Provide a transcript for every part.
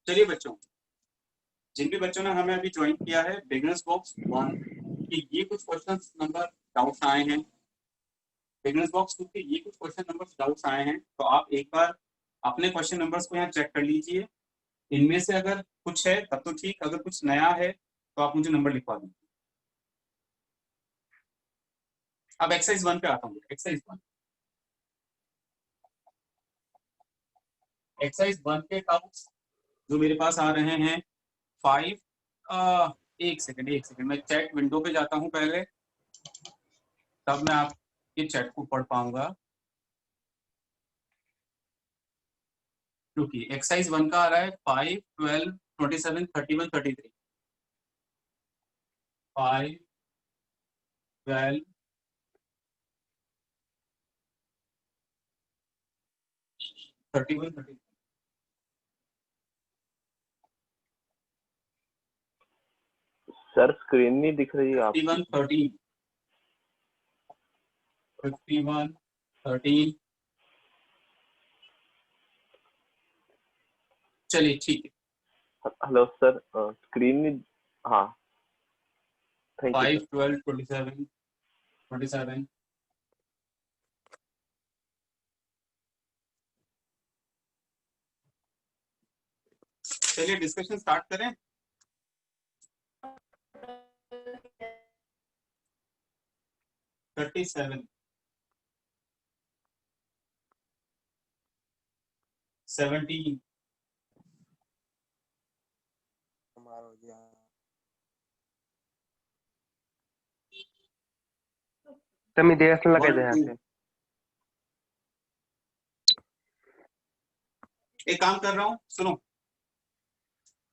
चलिए बच्चों, जिन भी बच्चों ने हमें अभी ज्वाइन किया है बिगनर्स बॉक्स 1 कि ये कुछ क्वेश्चन नंबर डाउट्स आए हैं, बिगनर्स बॉक्स 2 के ये कुछ क्वेश्चन नंबर डाउट्स आए हैं, तो आप एक बार अपने क्वेश्चन नंबर्स को यहाँ चेक कर लीजिए। इनमें से अगर कुछ है तब तो ठीक, अगर कुछ नया है तो आप मुझे नंबर लिखवा दीजिए। अब एक्सरसाइज 1 पे आता हूँ। एक्सरसाइज 1 के डाउट्स जो मेरे पास आ रहे हैं 5। एक सेकंड मैं चैट विंडो पे जाता हूँ पहले, तब मैं आपके चैट को पढ़ पाऊंगा। क्योंकि एक्सरसाइज 1 का आ रहा है 5, 12, 27, 31, 33। 5, 12, 31, 33। सर स्क्रीन नहीं दिख रही है आपकी। 51, 13, 51, 13। चलिए ठीक है। हेलो सर, स्क्रीन नहीं। हाँ, थैंक यू 5, सर। 12, 27, 27। चलिए डिस्कशन स्टार्ट करें। थर्टी सेवन, 17, તમે દેશ લગાઈ 1, દે 2। છે। एक काम कर रहा हूँ, सुनो,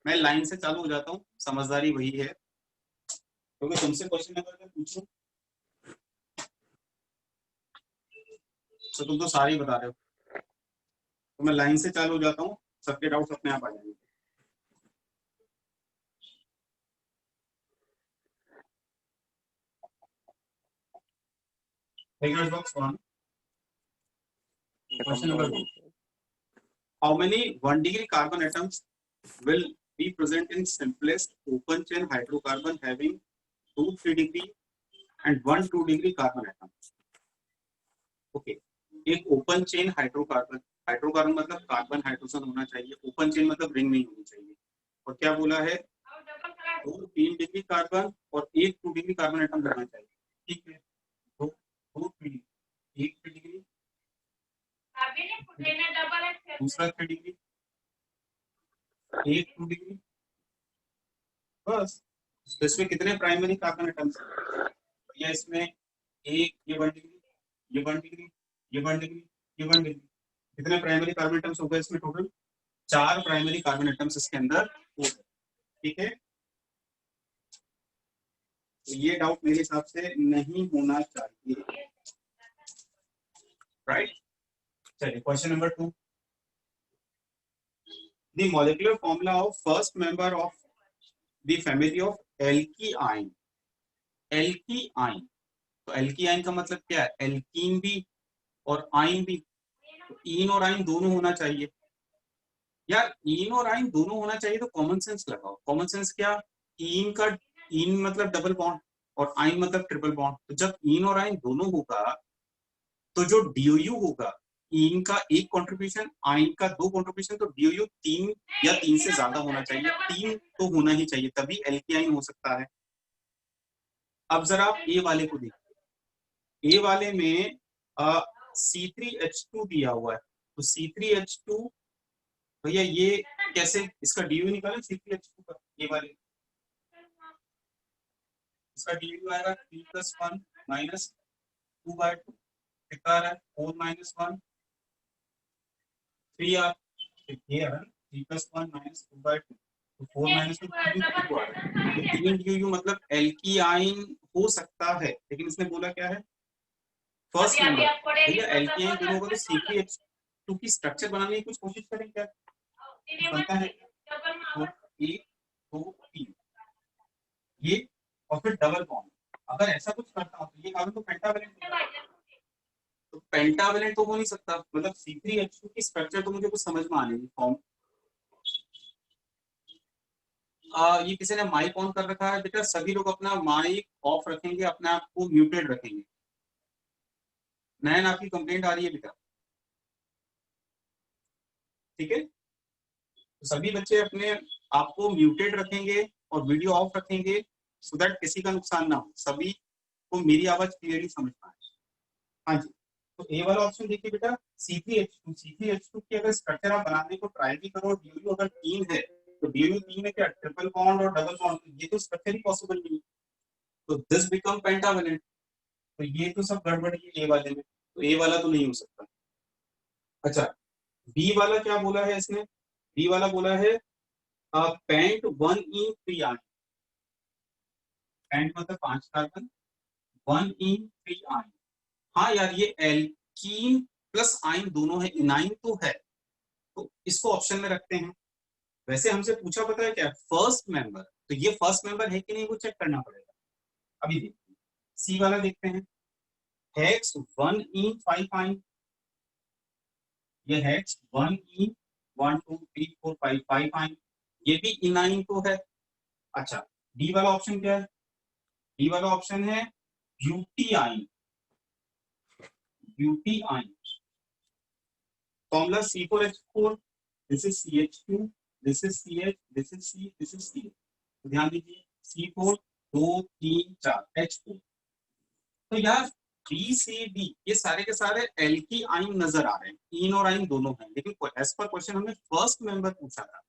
मैं लाइन से चालू हो जाता हूँ, समझदारी वही है। तो मैं तुमसे क्वेश्चन नंबर पूछूं तो तुम तो सारे ही बता रहे हो, तो मैं लाइन से चालू हो जाता हूँ, सबके डाउट्स अपने आप आ जाएंगे। Figures box 1. Question number 1. How many 1 degree carbon atoms will be present in simplest open chain hydrocarbon having 2, 3 degree and 1, 2 degree carbon atom? Okay. एक ओपन चेन हाइड्रोकार्बन, हाइड्रोकार्बन मतलब कार्बन हाइड्रोजन होना चाहिए, open chain मतलब ring नहीं होनी चाहिए। और क्या बोला है, 2, 3 डिग्री कार्बन और 1, 2 डिग्री कार्बन एटम होना चाहिए। ठीक है, 2, 2, 3, 1 डिग्री, दूसरा 3 डिग्री, 1, 2 डिग्री, बस। तो इसमें कितने प्राइमरी कार्बन एटम्स हैं? या इसमें एक, ये 1 डिग्री, ये 1 डिग्री, ये 1 डिग्री, ये 1 डिग्री, कितने प्राइमरी कार्बन एटम्स हो गए इसमें? टोटल 4 प्राइमरी कार्बन एटम्स इसके अंदर हो गए। ठीक है, तो ये डाउट मेरे हिसाब से नहीं होना चाहिए, राइट। चलिए question number 2। The molecular formula of first member of the family of alkyne. Alkyne, तो एल्कीआइन का मतलब क्या है? एल्कीन भी और आइन भी, तो इन और आइन दोनों होना चाहिए। यार इन और आइन दोनों होना चाहिए तो कॉमन सेंस लगाओ। कॉमन सेंस क्या? इन का, इन मतलब डबल बॉन्ड और आइन मतलब ट्रिपल बॉन्ड। तो जब इन और आइन दोनों होगा तो जो डीओयू होगा, इन का एक कंट्रीब्यूशन, आइन का 2 कंट्रीब्यूशन, तो डीओयू 3 या 3 से ज्यादा होना चाहिए। 3 तो होना ही चाहिए, तभी एल्कीआइन हो सकता है। अब जरा आप ए वाले को देखिए। ए वाले में C3H2 दिया हुआ है, तो C3H2 भैया ये कैसे, इसका डीयू निकालें C3H2 का। ये वाले इसका डीयू आएगा 3 + 1 - 2/2, कितना आ रहा है 4 - 1 3। आप ये है 3 + 1 - 2/2, तो 4 - 1 3 डीयू आ रहा है। तो 3 डीयू मतलब एल्कीआइन हो सकता है, लेकिन इसने बोला क्या है? First number. भैया एल्कीआइन दोनों होगा तो C3H2 की स्ट्रक्चर बनाने की कुछ कोशिश करें क्या? बनता है तो 1, 2, 3 ये, और फिर डबल बॉन्ड। अगर ऐसा कुछ करता हूं तो ये कार्बन तो पेंटावेलेंट होगा, तो पेंटावेलेंट तो हो नहीं सकता। मतलब C3H2 की स्ट्रक्चर तो मुझे कुछ समझ में आने की फॉर्म ये किसी ने माइक ऑन कर रखा है बेटा, सभी लोग अपना माइक ऑफ रखेंगे, अपने आप को म्यूटेड रखेंगे। नयन आपकी कंप्लेंट आ रही है बेटा, ठीक है? तो सभी बच्चे अपने आप को म्यूटेड रखेंगे और वीडियो ऑफ रखेंगे, सो दैट किसी का नुकसान ना हो, सभी को मेरी आवाज क्लियरली समझ पाए। हाँ जी, तो ए वाला ऑप्शन देखिए बेटा, C3H2 की अगर स्ट्रक्चर आप बनाने को ट्राई भी करो, DU अगर 3 है तो DU 3 है क्या, ट्रिपल बॉन्ड और डबल बॉन्ड, ये तो स्ट्रक्चर ही पॉसिबल नहीं है, तो दिस बिकम पेंटावेलेंट। तो ये तो सब गड़बड़ है ए वाले में, तो ए वाला तो नहीं हो सकता। अच्छा, बी वाला क्या बोला है इसने, बी वाला बोला है पेंट 1 in 3 ion, पेंट मतलब 5 कार्बन, 1 in 3 ion। हाँ यार, ये एल्कीन प्लस आइन दोनों है, इनाइन तो है, तो इसको ऑप्शन में रखते हैं। वैसे हमसे पूछा पता है क्या, फर्स्ट मेंबर, तो ये फर्स्ट मेंबर है कि नहीं वो चेक करना पड़ेगा। अभी देखते हैं, सी वाला देखते हैं, हेक्स 1 in 5 ion, ये हेक्स 1 in 1 2 3 4 5 ion, ये भी इनाइन तो है। अच्छा, डी वाला ऑप्शन क्या है, डी वाला ऑप्शन है butyne, butyne, formula C4H4, this is CH2, this is CH, this is C, this is C। ध्यान दीजिए, C4 2 3 4 H2, तो यार बी सी डी ये सारे के सारे एल की आइन नजर आ रहे हैं, इन और आइन दोनों हैं, लेकिन एज पर क्वेश्चन हमने फर्स्ट मेंबर पूछा था,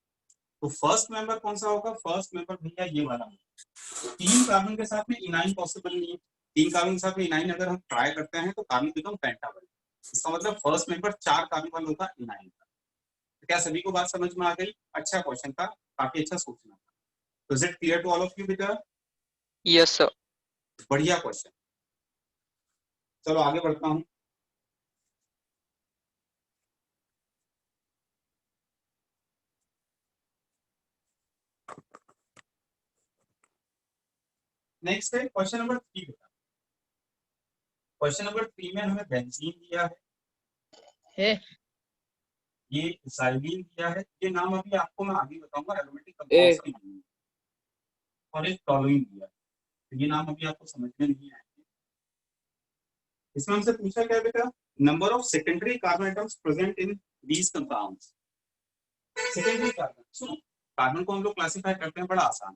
तो फर्स्ट मेंबर कौन सा होगा, फर्स्ट मेंबर भैया ये वाला होगा। 3 कार्बन के साथ में इनाइन पॉसिबल नहीं है, 3 कार्बन के साथ में इनाइन अगर हम ट्राई करते हैं तो कार्बन बिकम पेंटाबल, इसका मतलब फर्स्ट मेंबर 4 कार्बन वाला होगा इनाइन का। तो क्या सभी को बात समझ में आ गई? अच्छा क्वेश्चन था, काफी अच्छा सोचना था। तो is it clear to all of you बेटा? Yes sir. बढ़िया क्वेश्चन। चलो आगे बढ़ता हूँ। नेक्स्ट है क्वेश्चन नंबर 3 बेटा। क्वेश्चन नंबर 3 में हमें बेंजीन दिया है, ये इथाइलिन दिया है, ये नाम अभी आपको मैं आगे बताऊंगा, एरोमेटिक कंपाउंड्स के नाम है, और एक टॉलुइन दिया है, तो ये नाम अभी आपको समझ में नहीं आएंगे। इसमें हमसे पूछा क्या बेटा, number of secondary carbon atoms present in these compounds. Secondary carbon, सुनो, कार्बन को हम लोग क्लासिफाई करते हैं बड़ा आसान,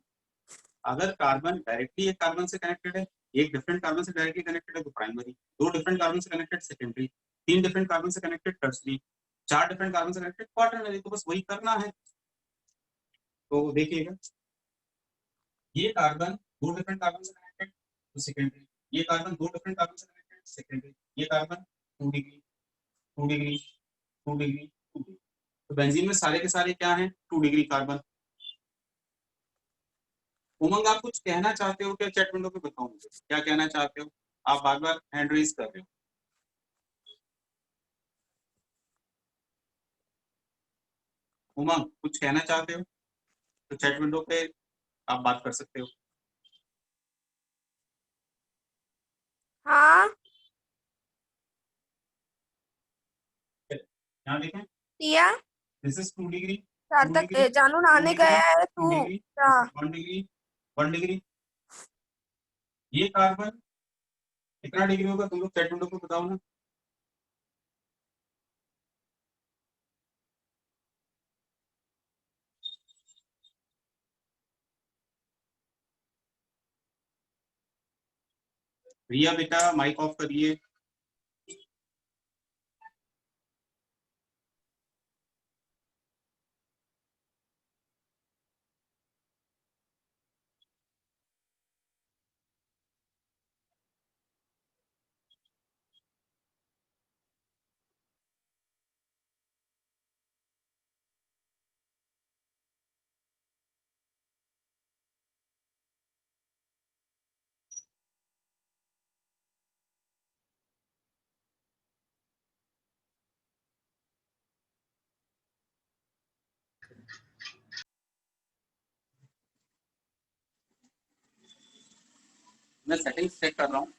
अगर कार्बन डायरेक्टली एक कार्बन से कनेक्टेड है, एक डिफरेंट कार्बन से डायरेक्टली कनेक्टेड है तो प्राइमरी, 2 डिफरेंट कार्बन से कनेक्टेड सेकेंडरी, 3 डिफरेंट कार्बन से कनेक्टेड टर्सरी, 4 डिफरेंट कार्बन से कनेक्टेड क्वाटरनरी, तो बस वही करना है। तो देखिएगा, ये कार्बन 2 डिफरेंट कार्बन से कनेक्टेड तो सेकेंडरी, ये कार्बन 2 डिफरेंट कार्बन से कनेक्टेड सेकेंडरी, ये carbon 2 degree 2 degree 2 degree 2 degree, तो बेंजीन में सारे के सारे क्या हैं, 2 डिग्री कार्बन। उमंग आप कुछ कहना चाहते हो क्या, चैट विंडो पे बताओ मुझे क्या कहना चाहते हो, आप बार बार हैंड रेज कर रहे हो। उमंग कुछ कहना चाहते हो तो चैट विंडो पे आप बात कर सकते हो। हाँ यहाँ देखें, सिया दिस इज 2 डिग्री, सार्थक 2 डिग्री, जानू टू नहाने डिग्री, गया है टू तू डिग्री, क्या? 1 डिग्री 1 डिग्री, ये कार्बन कितना डिग्री होगा, तुम लोग चैट विंडो पे बताओ ना। रिया बेटा माइक ऑफ करिए। मैं सेटिंग्स चेक कर रहा हूँ।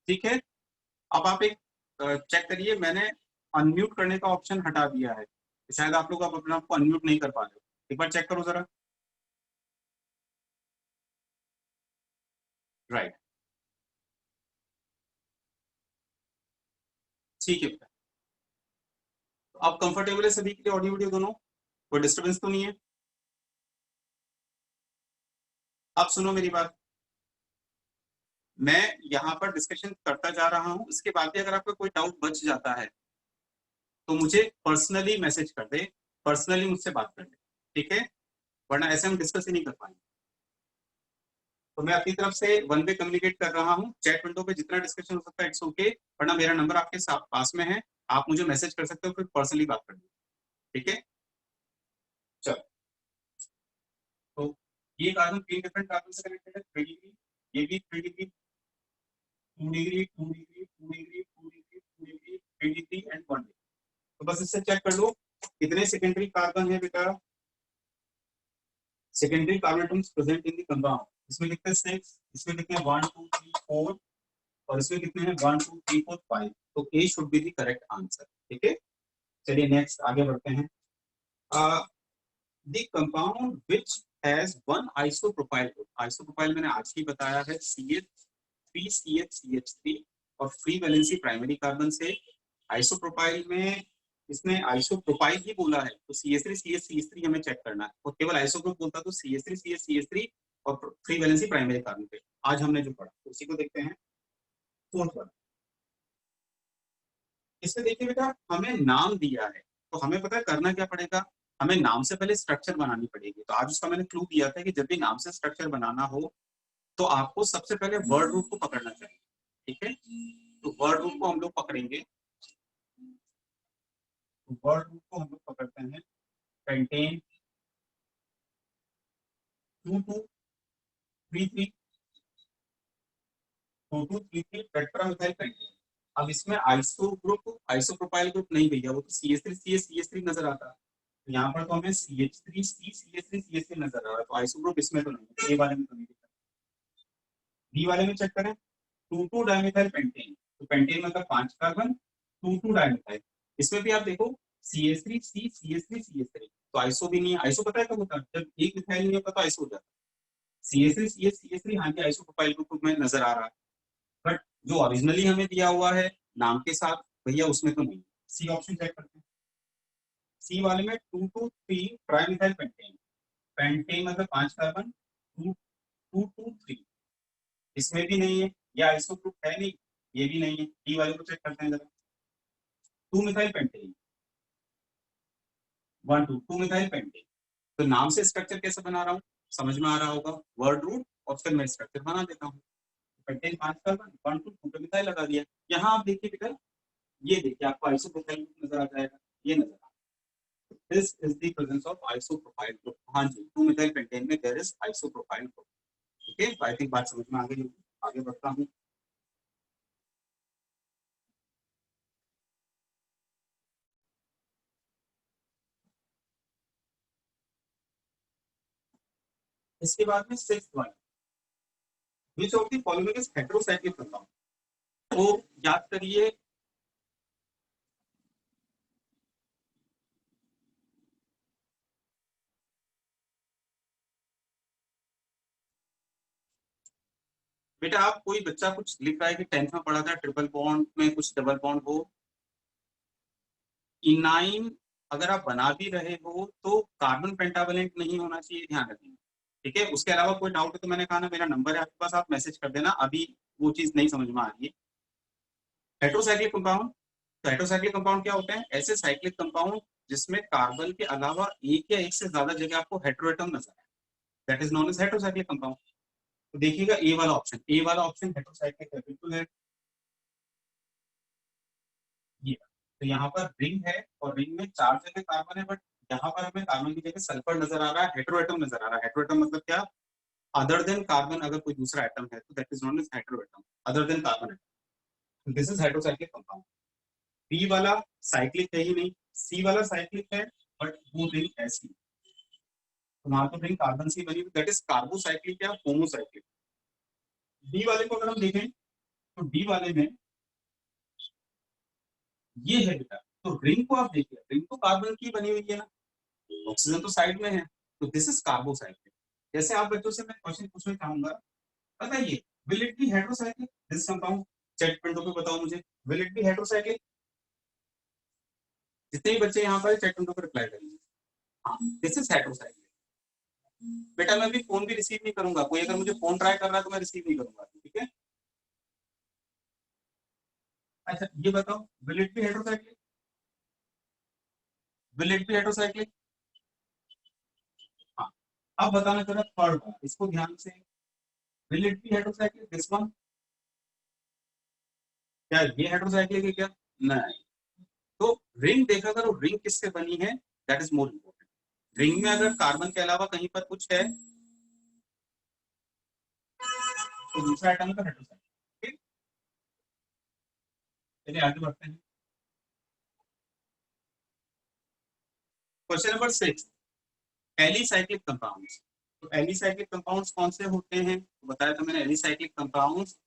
ठीक है, अब आप एक चेक करिए, मैंने अनम्यूट करने का ऑप्शन हटा दिया है, तो शायद आप लोग अपने आप को अनम्यूट नहीं कर पा रहे हो, एक बार चेक करो जरा। राइट, ठीक है, तो अब कंफर्टेबल है सभी के लिए, ऑडियो वीडियो दोनों, कोई डिस्टर्बेंस तो नहीं है? अब सुनो मेरी बात, मैं यहाँ पर डिस्कशन करता जा रहा हूँ, इसके बाद भी अगर आपको कोई डाउट बच जाता है तो मुझे पर्सनली मैसेज कर दे, पर्सनली मुझसे बात कर ले, ठीक है, वरना ऐसे हम डिस्कस ही नहीं कर पाएंगे। तो मैं अपनी तरफ से वन वे कम्युनिकेट कर रहा हूँ, चैट विंडो पे जितना डिस्कशन हो सकता है इट्स ओके, वरना मेरा नंबर आपके पास में है, आप मुझे मैसेज कर सकते हो, फिर पर्सनली बात कर लीजिए, ठीक है। चलो, तो ये कार्बन 3 डिफरेंट कार्बन से कनेक्टेड है, 3 डिग्री, ये भी 3 degree, 2 degree, 2 degree, 2 degree, 2 degree, 2 degree, 3 degree and 1 degree. तो बस इससे चेक कर लो कितने सेकेंडरी कार्बन है बेटा, secondary carbon atoms present in the compound, इसमें कितने 6, इसमें कितने 1 2 3 4, और इसमें कितने हैं 1 2 3 4 5, तो A should be the correct answer, ठीक है। चलिए नेक्स्ट आगे बढ़ते हैं। The compound which has one isopropyl group, isopropyl मैंने आज ही बताया है CH3CH3 और फ्री वैलेंसी प्राइमरी कार्बन से, आइसोप्रोपाइल में इसने आइसोप्रोपाइल ही बोला है, तो CH3CH3 हमें चेक करना है, और केवल आइसो ग्रुप बोलता तो CH3CH3 और फ्री वैलेंसी प्राइमरी कार्बन पे आज हमने जो पढ़ा, तो उसी को देखते हैं। फोर्थ वाला, इसमें देखिए बेटा हमें नाम दिया है, तो हमें पता है करना क्या पड़ेगा, हमें नाम से पहले स्ट्रक्चर बनानी पड़ेगी, तो आज उसका मैंने क्लू दिया था कि जब भी नाम से स्ट्रक्चर बनाना हो तो आपको सबसे पहले वर्ड रूट को पकड़ना चाहिए, ठीक है। तो वर्ड रूट को हम लोग पकड़ेंगे, तो वर्ड रूट को हम लोग पकड़ते हैं, पेंटेन 2233 2233 टेट्रामिथाइल पेंटेन। अब इसमें आइसो ग्रुप, आइसोप्रोपाइल ग्रुप नहीं भैया, वो तो CH3CH3 नजर आता है, यहाँ पर तो हमें CH3CH3 नजर आ रहा है, तो आइसो ग्रुप इसमें तो नहीं है, ए वाले में तो नहीं दिखा। बी वाले में चेक करें, 2,2 डाइमिथाइल पेंटेन, तो पेंटेन मतलब 5 कार्बन, 2,2 डाइमिथाइल, इसमें भी आप देखो CH3 तो आइसो भी नहीं है, आइसो पता है कब होता है, जब एक मिथाइल नहीं होता तो आइसो हो जाता है। CH3 हाँ की आइसो प्रोपाइल ग्रुप में नजर आ रहा है, बट जो ओरिजिनली हमें दिया हुआ है नाम के साथ भैया उसमें तो नहीं। सी ऑप्शन चेक करते हैं, सी वाले में 2,2,3 ट्राइमिथाइल पेंटेन, पेंटेन मतलब 5 कार्बन, 2,2,2,3, इसमें भी नहीं है, ये आइसो ग्रुप है नहीं, ये भी नहीं है। डी वाले को चेक करते हैं जरा, 2 मिथाइल पेंटेन, 1 2 2 मिथाइल पेंटेन, तो नाम से स्ट्रक्चर कैसे बना रहा हूँ समझ में आ रहा होगा, वर्ड रूट और फिर मैं स्ट्रक्चर बना देता हूँ, पेंटेन 5 कार्बन 1 2 2 मिथाइल लगा दिया। यहाँ आप देखिए बेटा, ये देखिए आपको आइसोप्रोपाइल ग्रुप नजर आ जाएगा, ये नजर आ, this is the presence of isopropyl group, हाँ जी 2 मिथाइल पेंटेन में देयर इज आइसोप्रोपाइल ग्रुप, ठीक है। आई थिंक बात समझ में आ गई होगी, आगे बढ़ता हूँ। इसके बाद में sixth one, which of the following is heterocyclic compound, तो याद करिए बेटा, आप कोई बच्चा कुछ लिख रहा है कि 10th में पढ़ा था ट्रिपल बॉन्ड में कुछ डबल बॉन्ड हो, इनाइन अगर आप बना भी रहे हो तो कार्बन पेंटावलेंट नहीं होना चाहिए, ध्यान रखिए, ठीक है। उसके अलावा कोई डाउट है तो मैंने कहा ना मेरा नंबर है आपके पास, आप मैसेज कर देना, अभी वो चीज नहीं समझ में आ रही है। हेटेरोसाइक्लिक कंपाउंड, तो हेटेरोसाइक्लिक कंपाउंड क्या होते हैं, ऐसे साइक्लिक कंपाउंड जिसमें कार्बन के अलावा एक या एक से ज्यादा जगह आपको हेटेरोएटम नजर आए, that is known as heterocyclic compound. तो देखिएगा ए वाला ऑप्शन, ए वाला ऑप्शन हेटेरोसाइक्लिक है, बिल्कुल है ये। तो यहाँ पर रिंग है और रिंग में 4 जगह कार्बन है, बट यहाँ पर हमें कार्बन की जगह सल्फर नजर आ रहा है, हेटेरोएटम नजर आ रहा है। हेटेरोएटम मतलब क्या, अदर देन कार्बन अगर कोई दूसरा एटम है तो that is known as heteroatom, other than carbon atom, this is heterocyclic compound. B वाला साइक्लिक है ही नहीं, सी वाला साइक्लिक है बट वो रिंग ऐसी, तो वहां तो रिंग कार्बन से बनी, दैट इज कार्बोसाइक्लिक या होमोसाइक्लिक। डी वाले को अगर हम देखें तो डी वाले में ये है बेटा। तो रिंग को आप देखिए, रिंग तो कार्बन की बनी हुई है ना, ऑक्सीजन तो साइड में है, तो दिस इज कार्बोसाइक्लिक। जैसे आप बच्चों से मैं क्वेश्चन पूछना चाहूंगा, बताइए will it be heterocyclic this compound? Chat window पे बताओ मुझे, विल इट बी हेटेरोसाइक्लिक? जितने भी बच्चे यहाँ पर चैट विंडो पे रिप्लाई करेंगे, हाँ दिस इज हेटेरोसाइक्लिक। बेटा मैं भी फोन भी रिसीव नहीं करूंगा, कोई अगर मुझे फोन ट्राई कर रहा है तो मैं रिसीव नहीं करूंगा, ठीक है? अच्छा ये बताओ will it be heterocyclic? Will it be heterocyclic? हाँ। अब बताना जरा थर्ड बार, इसको ध्यान से, will it be heterocyclic this one? क्या ये हेटेरोसाइक्लिक है क्या? नहीं। तो रिंग देखा करो, रिंग किससे बनी है, that is more important. Ring में अगर कार्बन के अलावा कहीं पर कुछ है तो दूसरा आइटम का हेटेरोसाइक्लिक। ठीक, चलिए आगे बढ़ते हैं। Question number 6, alicyclic compounds. तो एलिसाइक्लिक कंपाउंड्स कौन से होते हैं? तो बताया था मैंने, एलिसाइक्लिक कंपाउंड्स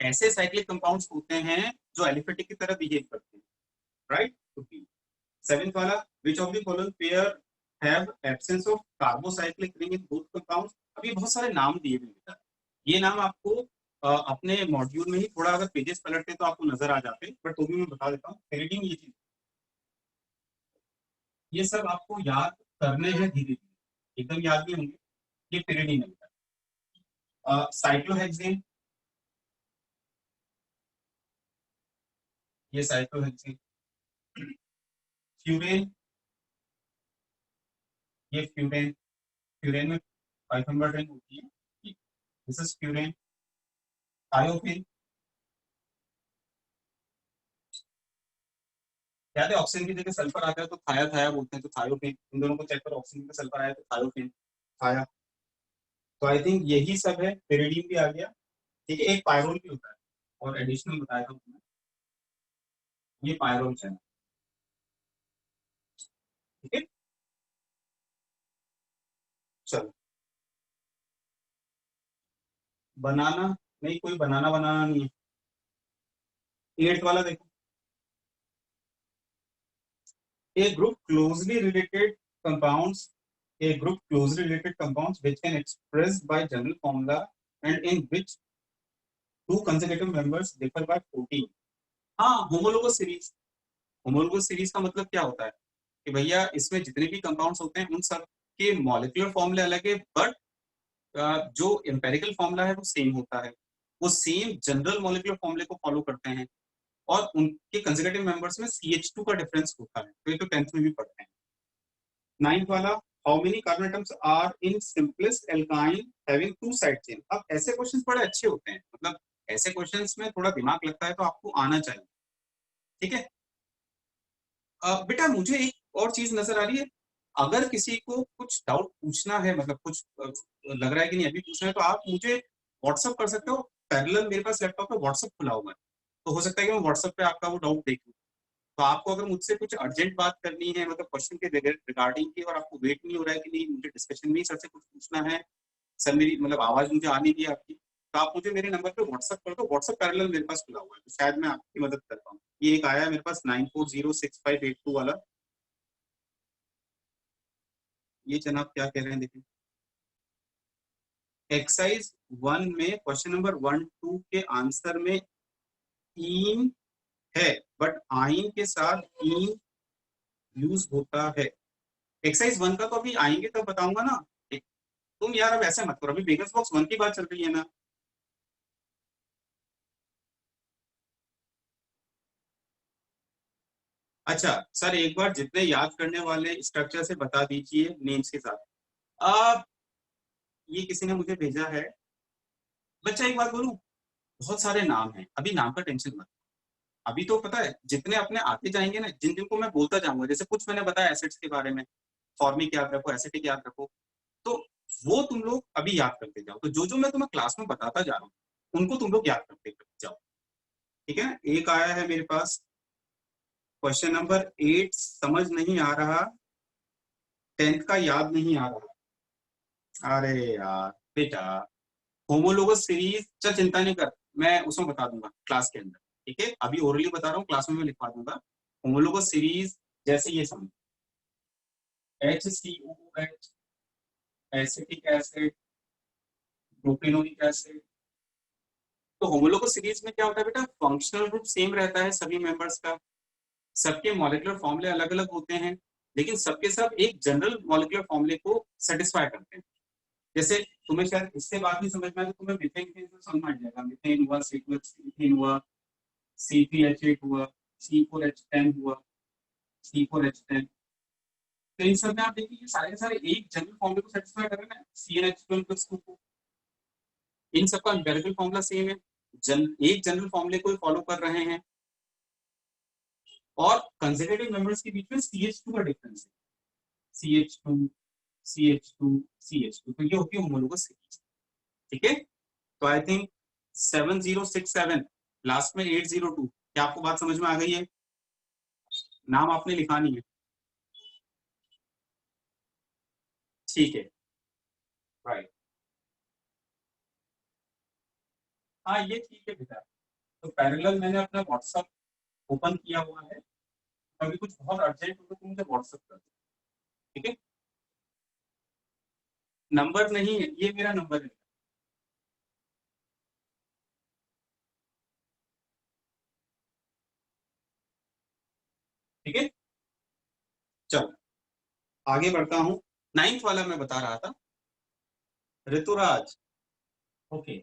ऐसे साइक्लिक कंपाउंड्स होते हैं जो एलिफेटिक की तरह बिहेव करते हैं, राइट? सेवेंथ वाला, which of the following pair have absence of carbocyclic ring in both compounds? अभी बहुत सारे नाम दिए हुए हैं, ये नाम आपको अपने मॉड्यूल में ही थोड़ा अगर पेजेस पलटते तो आपको नजर आ जाते, बट तो भी मैं बता देता हूँ। पेरिडीन, ये चीज, ये सब आपको याद करने हैं धीरे धीरे, एकदम याद नहीं होंगे। ये पेरिडीन है। साइक्लोहेक्सेन, ये साइक्लोहेक्सेन। फ्यूरेन, ये फ्यूरेन। फ्यूरेन में 5 नंबर रिंग होती है, दिस इज फ्यूरेन। थायोफिन, याद है ऑक्सीजन की जगह सल्फर आता है तो थाया थाया बोलते हैं, तो थायोफिन। इन दोनों को चेक करो, ऑक्सीजन का सल्फर आया तो थायोफिन, थाया। तो आई थिंक यही सब है, पेरिडीन भी आ गया, ठीक है। एक पायरोल भी होता है और एडिशनल बताया था मैंने, ये पायरोल चैनल, ठीक है। चलो, बनाना, नहीं कोई बनाना बनाना नहीं है। 8th वाला देखो, a group closely related compounds, a group closely related compounds which can express by general formula and in which two consecutive members differ by 14। हाँ, होमोलोगस सीरीज। होमोलोगस सीरीज का मतलब क्या होता है कि भैया इसमें जितने भी कंपाउंड्स होते हैं उन सब के मॉलिक्यूलर फॉर्मूले अलग है, बट जो एम्पेरिकल फॉर्मूला है वो सेम होता है, वो सेम जनरल मॉलिक्यूलर फॉर्मूले को फॉलो करते हैं, और उनके कंसेक्यूटिव मेंबर्स में CH2 का डिफरेंस होता है। तो ये तो 10th में भी पढ़ते हैं। 9th वाला, how many carbon atoms are in simplest alkyne having two side chain? अब ऐसे क्वेश्चंस बड़े अच्छे होते हैं, मतलब ऐसे क्वेश्चंस में थोड़ा दिमाग लगता है तो आपको आना चाहिए, ठीक है। बेटा मुझे एक और चीज नजर आ रही है, अगर किसी को कुछ डाउट पूछना है, मतलब कुछ लग रहा है कि नहीं अभी पूछना है, तो आप मुझे व्हाट्सअप कर सकते हो। पैरेलल मेरे पास लैपटॉप पे व्हाट्सअप खुला हुआ है, तो हो सकता है कि मैं व्हाट्सअप पे आपका वो डाउट देख लूँ। तो आपको अगर मुझसे कुछ अर्जेंट बात करनी है, मतलब क्वेश्चन के रिगार्डिंग की, और आपको वेट नहीं हो रहा है कि नहीं मुझे डिस्कशन में ही सर से कुछ पूछना है, सर मेरी मतलब आवाज मुझे आ नहीं रही है आपकी, तो आप मुझे मेरे नंबर पे व्हाट्सअप कर दो। व्हाट्सअप पैरेलल मेरे पास खुला हुआ है, तो शायद मैं आपकी मदद कर पाऊँ। ये एक आया है मेरे पास 940658 वाला, ये जनाब क्या कह रहे हैं देखिए। एक्सरसाइज 1 में क्वेश्चन नंबर 1-2 के आंसर में ईन है, बट आइन के साथ ईन यूज होता है। एक्सरसाइज 1 का तो अभी आएंगे तब बताऊंगा ना, तुम यार अब ऐसे मत करो, अभी बेगस बॉक्स 1 की बात चल रही है ना। अच्छा सर, एक बार जितने याद करने वाले स्ट्रक्चर से बता दीजिए नेम्स के साथ। अब ये किसी ने मुझे भेजा है, बच्चा एक बात बोलूं, बहुत सारे नाम हैं, अभी नाम का टेंशन मत। अभी तो पता है जितने अपने आते जाएंगे ना, जिन जिनको मैं बोलता जाऊंगा, जैसे कुछ मैंने बताया एसिड्स के बारे में, फॉर्मिक याद रखो, एसिटिक याद रखो, तो वो तुम लोग अभी याद करते जाओ। तो जो जो मैं तुम्हें क्लास में बताता जा रहा हूँ उनको तुम लोग याद करते जाओ, ठीक है ना। एक आया है मेरे पास क्वेश्चन नंबर 8, समझ नहीं आ रहा, 10th का याद नहीं आ रहा। अरे यार बेटा, होमोलोगस सीरीज, चल चिंता नहीं कर, मैं उसमें बता दूंगा क्लास के अंदर, ठीक है? अभी ओरली बता रहा हूँ, क्लास में मैं लिखवा दूंगा। होमोलोगस सीरीज जैसे ये समझ, HCOOH, acetic acid, propanoic acid. तो होमोलोगस सीरीज में क्या होता है बेटा, फंक्शनल ग्रुप सेम रहता है सभी मेंबर्स का, सबके मॉलिक्यूलर फॉर्मूले अलग अलग होते हैं, लेकिन सबके सब एक जनरल मॉलिक्यूलर फॉर्मूले को सेटिस्फाई करते हैं। जैसे तुम्हें शायद इससे बात नहीं समझ में आए तो तुम्हें मीथेन के समझ में आ जाएगा। मीथेन हुआ, सी2H हुआ, C3H8 हुआ, C4H10 हुआ, C4H10। तो इन सब में आप देखिए ये सारे सारे एक जनरल फॉर्मूले को सेटिस्फाई कर रहे हैं, CnH12+2 को। इन सबका एम्पिरिकल फॉर्मूला सेम है, एक जनरल फॉर्मूले को फॉलो कर रहे हैं। और कंसेक्यूटिव मेंबर्स के बीच में CH2 का डिफरेंस है, CH2 CH2 CH2, तो ये होती है होमोलोगस सीरीज, ठीक है? तो आई थिंक 7067 लास्ट में 802, क्या आपको बात समझ में आ गई है? नाम आपने लिखा नहीं है, ठीक है, राइट। हाँ ये ठीक है बेटा। तो पैरेलल मैंने अपना व्हाट्सएप ओपन किया हुआ है, कभी कुछ बहुत अर्जेंट हो तो मुझे व्हाट्सएप कर दो, ठीक है? नंबर नहीं है, ये मेरा नंबर है, ठीक है? चलो आगे बढ़ता हूँ। 9th वाला मैं बता रहा था, ऋतुराज, ओके।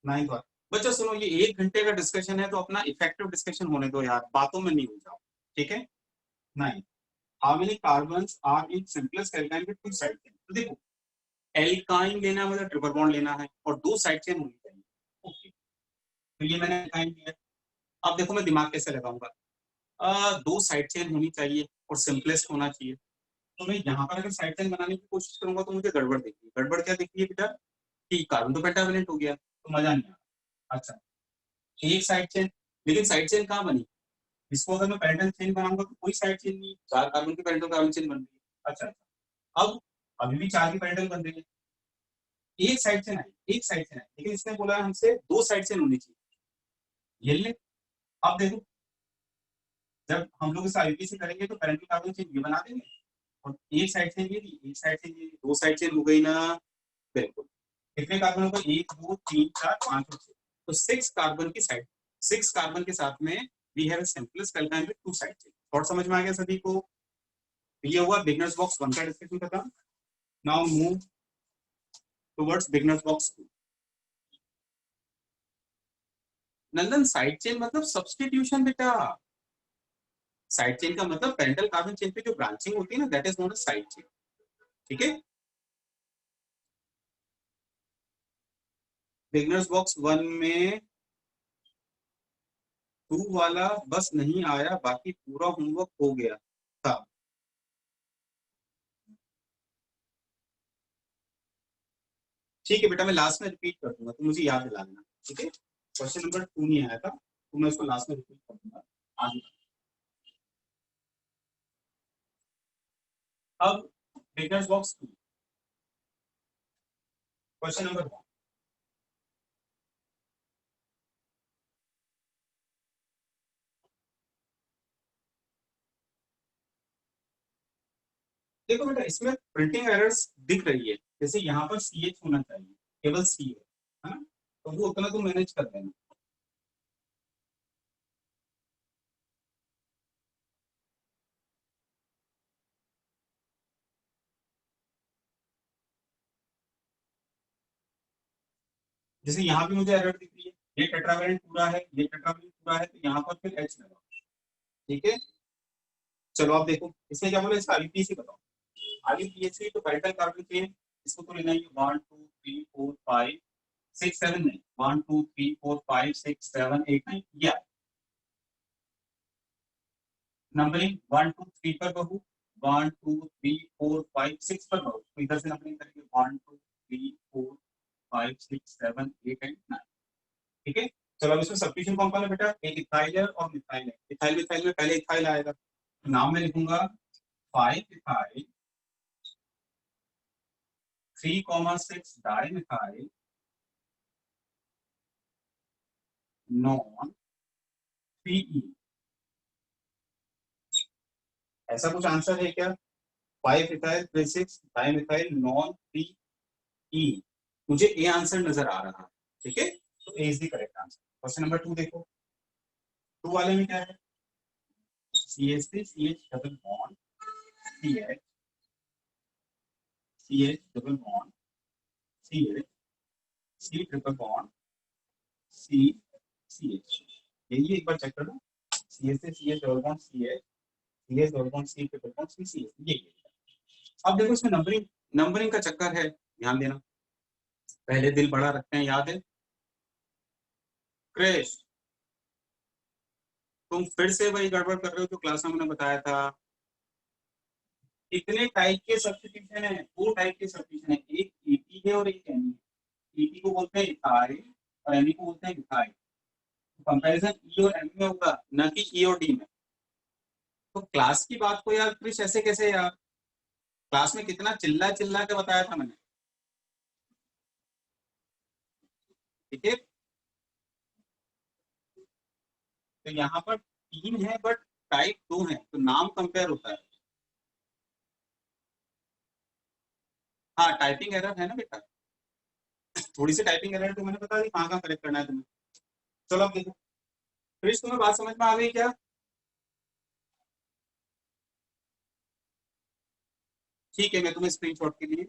9th वाला बच्चा सुनो, ये 1 घंटे का डिस्कशन है तो अपना इफेक्टिव डिस्कशन होने दो यार, बातों में नहीं हो जाओ, ठीक है? 9, how many carbons are in simplest alkyne with 2 side chain? तो देखो, एल्काइन लेना है मतलब ट्रिपल बॉन्ड लेना है और 2 साइड चेन होनी चाहिए, ओके। तो ये मैंने एल्काइन लिया। अब देखो मैं दिमाग कैसे लगाऊंगा, 2 साइड चेन होनी चाहिए और सिंपलेस्ट होना चाहिए। तो मैं यहाँ पर अगर साइड चेन बनाने की कोशिश करूंगा तो मुझे गड़बड़ दिखी है। गड़बड़ क्या दिखी है बेटा, कि कार्बन तो पेंटावेलेंट हो गया, तो मजा नहीं आया। अच्छा, एक साइड चेन, लेकिन साइड चेन कहाँ बनी? इसको अगर मैं पैरेंटल चेन बनाऊंगा तो कोई साइड चेन नहीं, 4 कार्बन की पैरेंटल कार्बन चेन बन रही है। अच्छा, अब अभी भी 4 की पैरेंटल बन रही है, एक साइड चेन आई, एक साइड चेन आई, लेकिन इसने बोला हमसे 2 साइड चेन होनी चाहिए। ये ले, अब देखो, जब हम लोग इस आईपीसी करेंगे तो पैरेंटल कार्बन चेन ये बना देंगे और एक साइड चेन ये थी, एक साइड चेन ये, 2 साइड चेन हो गई ना? बिल्कुल। कितने कार्बन होगा? 1 2 3 4 5 और 6, तो 6 कार्बन की साइड, 6 कार्बन के साथ में we have simplest alkyne with 2 side chain. और समझ में आ गया सभी को? ये हुआ बिगनर्स बॉक्स 1 का डिस्कशन खत्म। Now move towards beginners box 2। नंदन साइड चेन मतलब सब्स्टिट्यूशन बेटा। साइड चेन का मतलब पैरेंटल कार्बन चेन पे जो ब्रांचिंग होती है ना, that is not a side chain, ठीक है? बिगनर्स बॉक्स 1 में 2 वाला बस नहीं आया, बाकी पूरा होमवर्क हो गया था। ठीक है बेटा, मैं लास्ट में रिपीट कर दूंगा तो मुझे याद दिला देना, ठीक है? क्वेश्चन नंबर 2 नहीं आया था तो मैं उसको लास्ट में रिपीट कर दूंगा आगे। अब बिगनर्स बॉक्स 2, क्वेश्चन नंबर 1। देखो बेटा, इसमें प्रिंटिंग एरर्स दिख रही है, जैसे यहाँ पर CH होना चाहिए, केवल C है ना? तो वो उतना तो मैनेज कर देना। जैसे यहाँ भी मुझे एरर दिख रही है, ये टेट्रावेलेंट पूरा है, ये टेट्रावेलेंट पूरा है, तो यहाँ पर फिर H लगा, ठीक है? चलो आप देखो इसमें क्या बोला, इसका आईपीसी बताओ। आईपीसी तो पैरेंटल कार्बन चेन, इसको तो लेना ही 1 2 3 4 5 6 7 नहीं, 1 2 3 4 5 6 7 8 9, या नंबरिंग 1 2 3 पर बहू, 1 2 3 4 5 6 पर बहू, तो इधर से नंबरिंग करेंगे 1 2 3 4 5 6 7 8 एंड 9, ठीक है? चलो अब इसमें सब्स्टिट्यूशन कौन कौन है बेटा, एक इथाइल है और मिथाइल है। इथाइल मिथाइल में पहले इथाइल आएगा, तो नाम में लिखूंगा 5 इथाइल 3,6 डाइमिथाइल नॉन 3E। ऐसा कुछ आंसर है क्या? 5 इथाइल 3 6 डाइमिथाइल नॉन 3E। मुझे ए आंसर नजर आ रहा है। ठीक है, तो A is the correct answer. Question number 2 देखो, 2 वाले में क्या है? CH3 CH double bond CH CH double bond CH C triple bond C CH। यही एक बार चेक कर लो, CH से CH double bond CH CH double bond C triple bond C CH, यही है। अब देखो इसमें नंबरिंग नंबरिंग का चक्कर है, ध्यान देना। पहले दिल बड़ा रखते हैं, याद है? क्रिश, तुम फिर से वही गड़बड़ कर रहे हो जो क्लास में हमने बताया था। कितने टाइप के सब्स्टिट्यूशन है? 2 टाइप के सब्स्टिट्यूशन है, एक एटी है और एक एमी है। एटी को बोलते हैं इथाइल और एमी को बोलते हैं इथाइल। कंपैरिजन ई और एम में होगा, न कि ई और डी में। तो क्लास की बात को यार क्रिश ऐसे कैसे यार? क्लास में कितना चिल्ला चिल्ला के बताया था मैंने। ठीक है, तो यहाँ पर 3 है बट टाइप 2 है, तो नाम कंपेयर होता है। हाँ, टाइपिंग एरर है ना बेटा, थोड़ी सी टाइपिंग एरर तो मैंने बता दी कहाँ कहाँ करेक्ट करना है तुम्हें। चलो अब देखो, क्रिश तुम्हें बात समझ में आ गई क्या? ठीक है, मैं तुम्हें स्क्रीनशॉट के लिए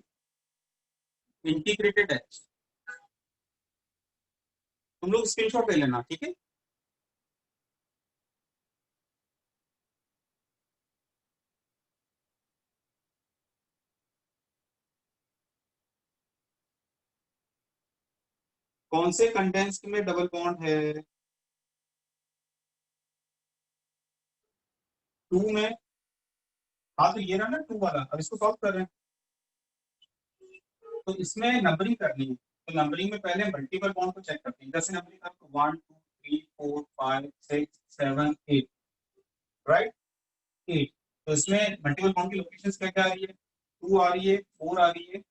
इंटीग्रेटेड है, तुम लोग स्क्रीनशॉट ले लेना। ठीक है, कौन से कंडेंस्ड में डबल बॉन्ड है? 2 में। हाँ, तो ये रहा ना 2 वाला, अब इसको सॉल्व कर रहे हैं। तो इसमें नंबरिंग करनी है, तो नंबरिंग में पहले मल्टीपल बॉन्ड को चेक करते हैं। इधर से नंबरिंग करो, 1 2 3 4 5 6 7 8, राइट? 8। तो इसमें मल्टीपल बॉन्ड की लोकेशंस क्या क्या आ रही है? 2 आ रही है, 4 आ रही है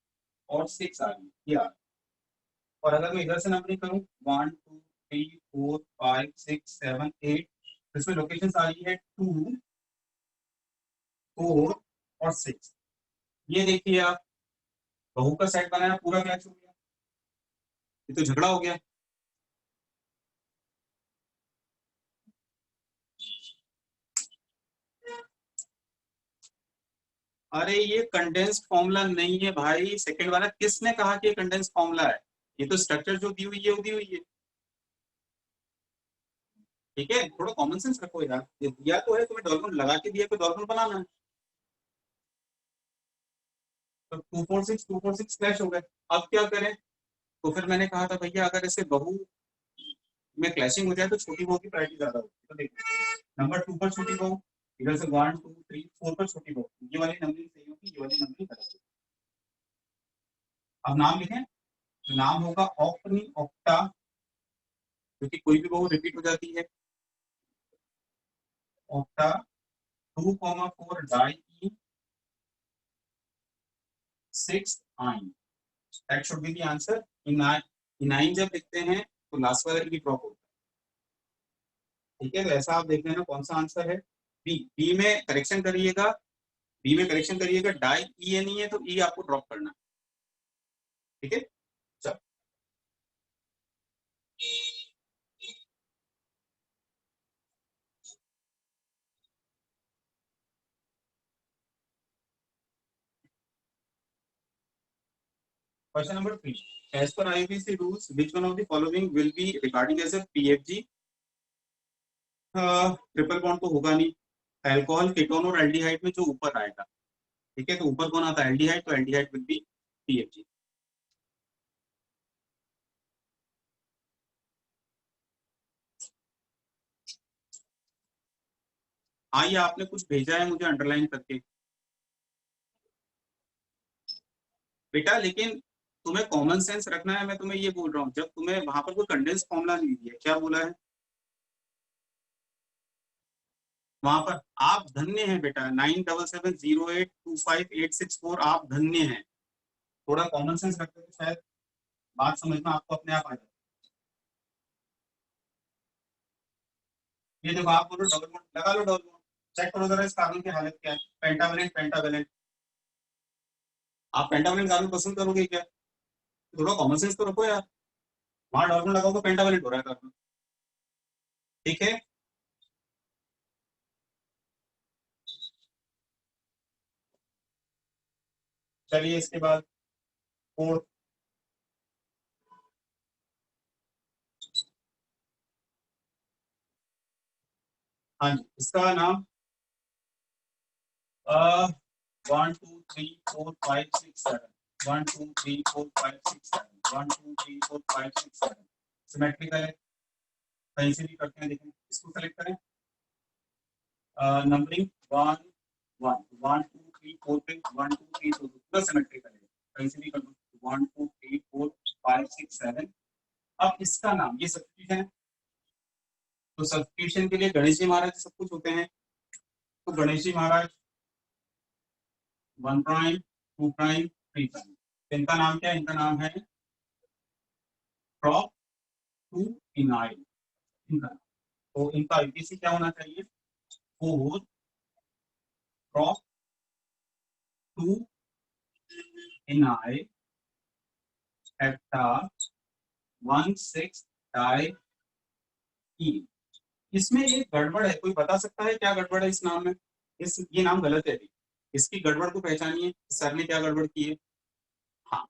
और 6 आ रही है, ये आ रही है। और अगर मैं इधर से नंबरिंग करूं, 1 2 3 4 5 6 7 8, तो इसमें लोकेशंस आ रही है 2 4 और 6। ये देखिए आप, बहू का सेट बनाया, पूरा मैच हो गया। ये तो झगड़ा हो गया। अरे ये कंडेंस्ड फॉर्मूला नहीं है भाई, सेकंड वाला किसने कहा कि ये कंडेंस्ड फॉर्मूला है? ये तो स्ट्रक्चर जो दी हुई है वो दी हुई है। ठीक है, थोड़ा कॉमन सेंस रखो यार, ये दिया तो है तुम्हें, डॉल्फिन लगा के दिया, तो डॉल्फिन बनाना है। तो 2 4 6 क्लैश हो गए। अब क्या करें? तो फिर मैंने कहा था भैया अगर ऐसे बहू में क्लैशिंग हो जाए तो छोटी बहू की प्रायोरिटी ज्यादा होती है। तो देखो, नंबर 2 पर छोटी बहू, इधर से 1 2 3 4 पर छोटी बहू, ये वाली नंबरिंग सही होगी, ये वाली नंबरिंग गलत होगी। अब नाम लिखें, तो नाम होगा ऑक्टनी ऑक्टा, क्योंकि कोई भी बहू रिपीट हो जाती है। Octa 2,4 di 6 yne, that should be the answer. Enyne जब लिखते हैं तो लास्ट वाला ई ड्रॉप होता है। ठीक है, तो ऐसा आप देख लेना कौन सा आंसर है। बी, बी में करेक्शन करिएगा, बी में करेक्शन करिएगा, डाई ई नहीं है तो ई आपको ड्रॉप करना है। ठीक है, चलो। Question number 3, as per IPC rules which one of the following will be regarding as a PFG? Triple bond तो होगा नहीं, अल्कोहल कीटोन और एल्डिहाइड में जो ऊपर आएगा। ठीक है, तो ऊपर कौन आता है? एल्डिहाइड, तो एल्डिहाइड विल बी पीएफजी। हाँ, ये आपने कुछ भेजा है मुझे अंडरलाइन करके बेटा, लेकिन तुम्हें कॉमन सेंस रखना है, मैं तुम्हें ये बोल रहा हूँ। जब तुम्हें वहां पर कोई कंडेंस फॉर्मूला नहीं दिया, क्या बोला है वहां पर? आप धन्य हैं बेटा, 9770825864, आप धन्य हैं। थोड़ा कॉमन सेंस रखते तो शायद बात समझ में आपको अपने आप आ जाए। ये देखो आप बोलो डबल बॉन्ड, लगा लो डबल बॉन्ड, चेक करो जरा इस कार्बन की हालत क्या है, पेंटावेलेंट पेंटावेलेंट। आप पेंटावेलेंट कार्बन पसंद करोगे क्या? थोड़ा कॉमन सेंस तो रखो यार, वहां डबल बॉन्ड लगाओ तो पेंटावेलेंट हो रहा है कार्बन। ठीक है, चलिए इसके बाद फोर्थ, हाँ जी इसका नाम 1 2 3 4 5 6 7, 1 2 3 4 5 6 7, 1 2 3 4 5 6 7 सिमेट्रिकल है, कहीं से भी करते हैं, देखें इसको सेलेक्ट करें, नंबरिंग 1 1 1 2 3 4 पे 1 2 3 4 पूरा सिमेट्रिकल है, कहीं से भी कर दो, 1 2 3 4 5 6 7। अब इसका नाम, ये सब्स्टिट्यूशन है, तो सब्स्टिट्यूशन के लिए गणेश जी महाराज सब कुछ होते हैं, तो गणेश जी महाराज 1 प्राइम 2 प्राइम 3 प्राइम, इनका नाम क्या है? इनका नाम है प्रॉप टू इनाइल, इनका, तो इनका यूपीसी क्या होना चाहिए? 4 prop two ynyl hepta 1 6 die ई। इसमें एक गड़बड़ है, कोई बता सकता है क्या गड़बड़ है इस नाम में? ये नाम गलत है, इसकी गड़बड़ को पहचानिए, सर ने क्या गड़बड़ की है। हाँ,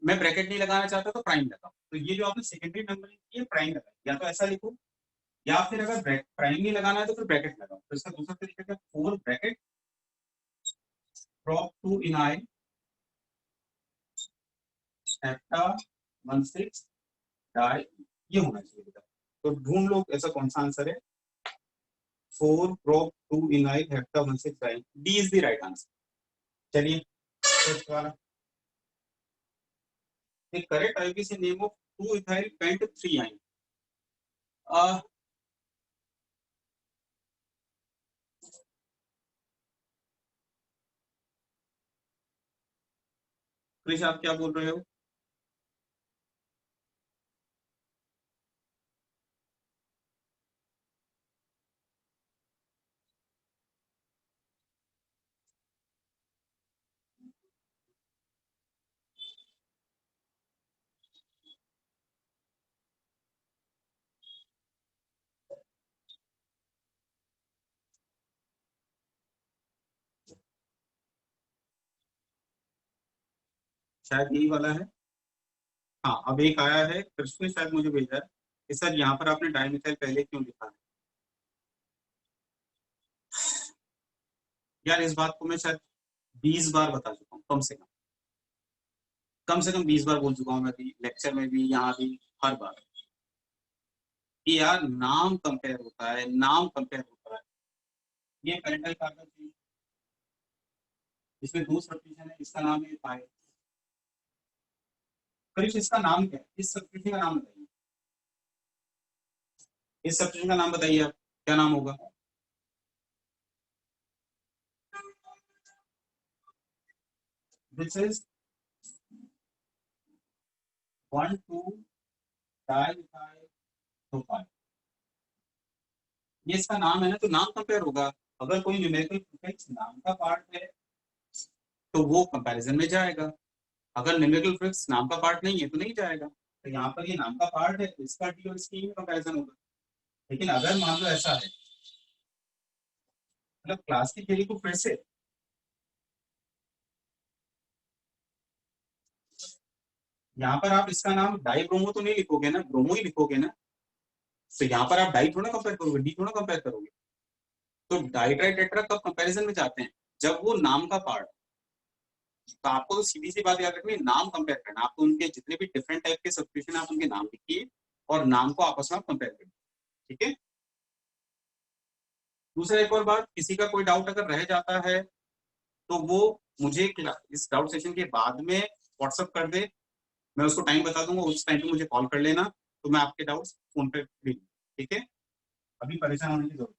मैं ब्रैकेट नहीं लगाना चाहता तो प्राइम लगाओ, तो ये जो आपने सेकेंडरी नंबरिंग की है प्राइम लगाओ, या तो ऐसा लिखो, या फिर अगर प्राइम नहीं लगाना है तो फिर ब्रैकेट लगाओ, तो इसका दूसरा तरीका क्या? 4 bracket prop two ynyl hepta 1 6 di, ये होना चाहिए बेटा। तो ढूंढ लो ऐसा कौन सा आंसर है, 4 prop 2 ynyl hepta 1 6 di, D is the right answer. चलिए फर्स्ट वाला, the correct IUPAC name of 2 ethyl pent 3 ine, Krrish आप क्या बोल रहे हो? शायद यही वाला है। हाँ, अब एक आया है, कृष्ण ने शायद मुझे भेजा है कि सर यहाँ पर आपने डाइमिथाइल पहले क्यों लिखा है। यार इस बात को मैं शायद 20 बार बता चुका हूँ, कम से कम 20 बार बोल चुका हूँ मैं भी, लेक्चर में भी, यहाँ भी, हर बार, कि यार नाम कंपेयर होता है, नाम कंपेयर होता है। ये पेरेंटल कार्बन थी, इसमें 2 सब्स्टिट्यूशन है, इसका नाम है पाई। कृष्ण इसका नाम क्या है, इस सब्स्टिट्यूशन का नाम बताइए, इस सब्स्टिट्यूशन का नाम बताइए आप, क्या नाम होगा? दिस इज 1 2 डाइमिथाइल प्रोपाइल, ये इसका नाम है ना, तो नाम कंपेयर होगा। अगर कोई न्यूमेरिकल प्रीफिक्स नाम का पार्ट है तो वो कंपैरिजन में जाएगा, अगर न्यूमेरिकल प्रीफिक्स नाम का पार्ट नहीं है तो नहीं जाएगा। तो यहाँ पर ये नाम का पार्ट है तो इसका डी और इसकी में कंपैरिजन होगा। लेकिन अगर मान लो ऐसा है, मतलब क्लास की थ्योरी को फिर से, यहाँ पर आप इसका नाम डाई ब्रोमो तो नहीं लिखोगे ना, ब्रोमो ही लिखोगे ना, तो यहाँ पर आप डाई थोड़ा कंपेयर करोगे, डी थोड़ा कंपेयर करोगे। तो डाई ट्राई टेट्रा कब कंपैरिजन में जाते हैं? जब वो नाम का पार्ट, तो आपको तो सीधी सी बात याद रखनी है, नाम कंपेयर करना, आपको उनके जितने भी डिफरेंट टाइप के सब्स्टिट्यूशन आप उनके नाम लिखिए और नाम को आपस में आप कंपेयर करिए, ठीक है। दूसरा एक और बात, किसी का कोई डाउट अगर रह जाता है तो वो मुझे इस डाउट सेशन के बाद में व्हाट्सअप कर दे, मैं उसको टाइम बता दूंगा, उस टाइम पे मुझे कॉल कर लेना, तो मैं आपके डाउट्स फोन पे ले लूंगा, ठीक है। अभी परेशान होने की जरूरत।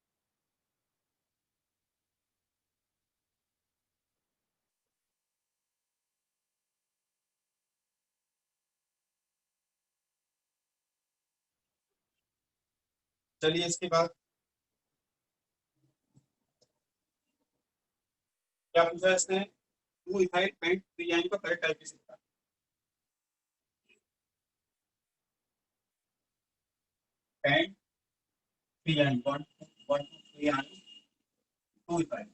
चलिए इसके बाद क्या पूछा है इसने, 2 इथाइल पेंट 3 का करेक्ट टाइप किसे होता है? Pent 3 1 1 2 3 2 ethyl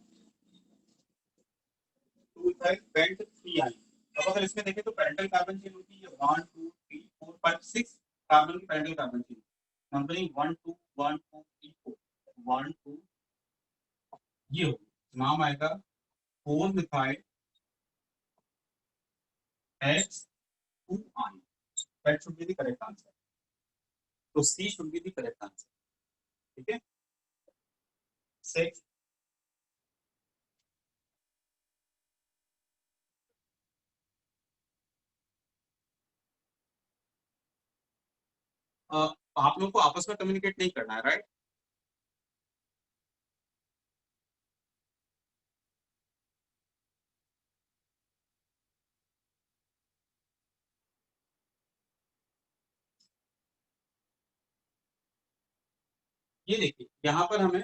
2 ethyl pent 3। अब अगर इसमें देखें तो पेरेंटल कार्बन चेन होती है 1 2 3 4 5 6 कार्बन की पेरेंटल कार्बन चेन, नंबरिंग 1 2 1 2 3 4 1 2, ये होगी नाम आएगा 4 methyl H 2 ion, that should be the correct answer, तो C should be the correct answer। ठीक है, 6 आप लोगों को आपस में कम्युनिकेट नहीं करना है, राइट? ये देखिए यहाँ पर हमें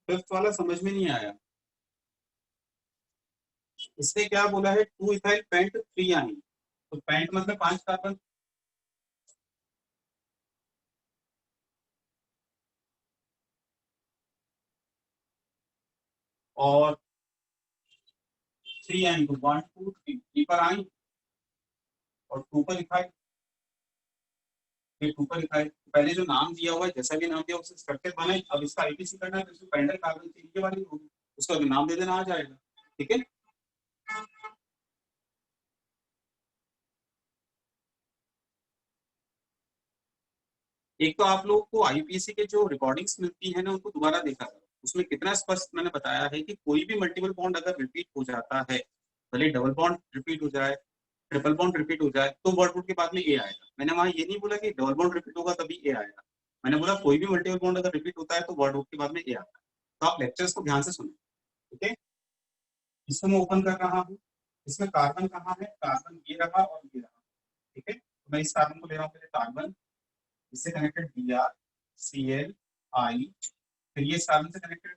फिफ्थ वाला समझ में नहीं आया, इसने क्या बोला है 2 इथाइल पेंट 3 आयन, तो पेंट मतलब 5 कार्बन, और 3 आयन को 1 2 3 पर आयन और 2 पर इथाइल, फिर 2 पर इथाइल। पहले जो नाम दिया हुआ है जैसा भी नाम दिया उससे स्ट्रक्चर बनाए, अब इसका आईपीसी करना है तो इसमें पेंटल कार्बन चेन की वाली होगी, उसका भी नाम दे देना आ जाएगा। ठीक है, एक तो आप लोगों को आईपीसी के जो रिकॉर्डिंग्स मिलती है ना उनको दोबारा देखा करो, उसमें कितना स्पष्ट मैंने बताया है कि कोई भी मल्टीपल बॉन्ड अगर रिपीट हो जाता है, भले डबल बॉन्ड रिपीट हो जाए, ट्रिपल बॉन्ड रिपीट हो जाए, तो वर्ड रूट के बाद में ए आएगा। मैंने वहां ये नहीं बोला कि डबल बॉन्ड रिपीट होगा तभी ए आएगा, मैंने बोला कोई भी मल्टीपल बॉन्ड अगर रिपीट होता है तो वर्ड रूट के बाद में ए आता है। तो आप लेक्चर्स को ध्यान से सुनो। ठीक है, इसको मैं ओपन कर रहा हूँ, इसमें कार्बन कहाँ है, कार्बन ये रहा और ये रहा। ठीक है, तो मैं इस कार्बन को ले रहा हूँ पहले कार्बन, इससे कनेक्टेड Br Cl I, फिर ये इस कार्बन से कनेक्टेड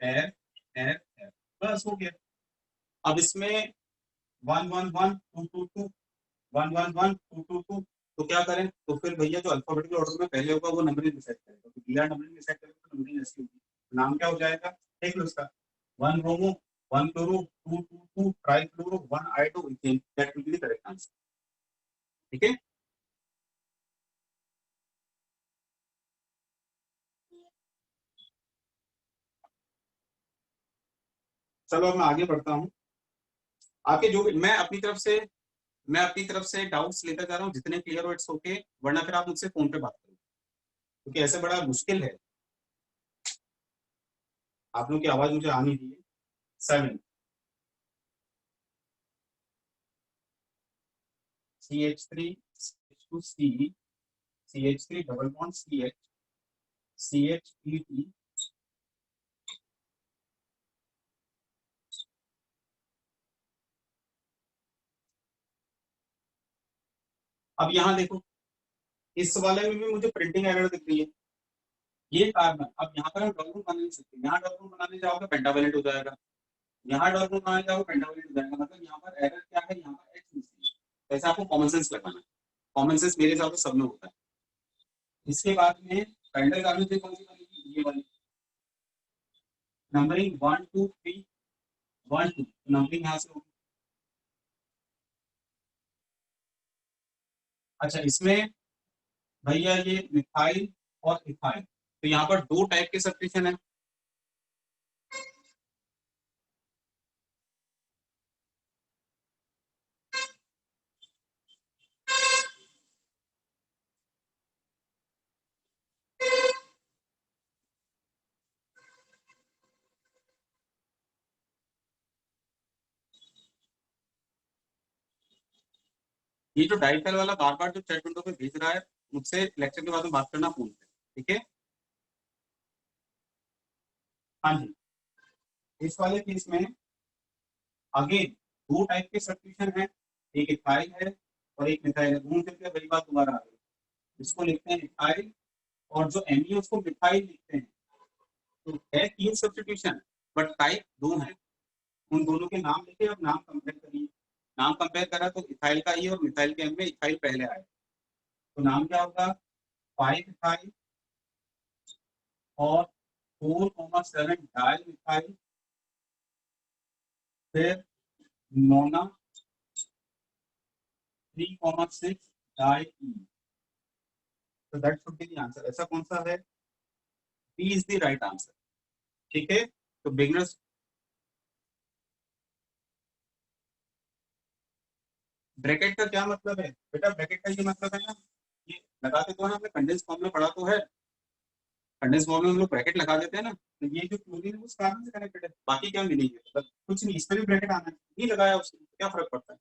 F F F, बस हो गया। अब इसमें 1 1 1 2 2 2 1 1 1 2 2 2, तो क्या करें, तो फिर भैया जो अल्फाबेटिकल ऑर्डर में पहले होगा वो नंबरिंग डिसाइड करेगा, तो Br नंबरिंग डिसाइड करेगा तो नंबरिंग ऐसी होगी, नाम क्या हो जाएगा, देख लो इसका 1 bromo 1 chloro 2 2 2 try chloro 1 iodo ethane, that will be the correct answer. ठीक है, चलो अब मैं आगे बढ़ता हूँ। आपके जो मैं अपनी तरफ से डाउट्स लेकर जा रहा हूँ, जितने क्लियर हो इट्स ओके, वरना फिर आप मुझसे फोन पे बात करो, क्योंकि ऐसे बड़ा मुश्किल है, आप लोगों की आवाज मुझे आ नहीं रही है। 7 CH3 CH2 C CH3 double bond CH CHET, अब यहाँ देखो इस वाले में भी मुझे प्रिंटिंग एरर दिख रही है, ये कार्बन, अब यहाँ पर हम डबल बॉन्ड बना नहीं सकते, यहाँ डबल बॉन्ड बनाने जाओगे पेंटावेलेंट हो जाएगा, यहाँ डबल बॉन्ड बनाने जाओगे पेंटावेलेंट हो जाएगा, मतलब यहाँ पर एरर क्या है, यहाँ पर H मिसिंग है। ऐसे आपको कॉमन सेंस लगाना है, कॉमन सेंस मेरे हिसाब से सब में होता है। इसके बाद में पेंटल कार्बन चेन कौन सी बनेगी, ये वाली, नंबरिंग 1 2 3 1 2, नंबरिंग यहाँ से होगी। अच्छा, इसमें भैया ये मिथाइल और इथाइल, तो यहाँ पर 2 टाइप के सब्स्टिट्यूशन है, ये जो डाइफेल वाला बार बार जो चैट विंडो पे भेज रहा है, मुझसे लेक्चर के बाद में बात करना फोन पे। ठीक है, हाँ जी, इस वाले केस में अगेन 2 टाइप के सब्स्टिट्यूशन है, एक इथाइल है और एक मिथाइल है, घूम फिर के वही बात दोबारा आ गई, इसको लिखते हैं इथाइल और जो एम उसको मिथाइल लिखते हैं, तो है 3 सब्स्टिट्यूशन बट टाइप 2 है। उन दोनों के नाम लिखे, अब नाम कंपेयर करिए। नाम कंपेयर करा तो इथाइल का ई और मिथाइल के एम में इथाइल पहले आए, तो नाम क्या होगा 5 इथाइल और 4,7 डाई मिथाइल, फिर नोना 3,6 डाई ई। तो that should be the answer. ऐसा कौन सा है? B is the right answer. ठीक है, तो बिगनर्स ब्रैकेट का क्या मतलब है बेटा? ब्रैकेट का ये मतलब है ना, ये लगाते तो है, हमने कंडेंस फॉर्म में पढ़ा तो है, कंडेंस फॉर्म में हम लोग ब्रैकेट लगा देते हैं ना, तो ये जो क्लोरीन है उस कार्बन से कनेक्टेड है, बाकी क्या मीनिंग है? मतलब कुछ नहीं, इस पर भी ब्रैकेट आना है, नहीं लगाया उसने, क्या फर्क पड़ता है?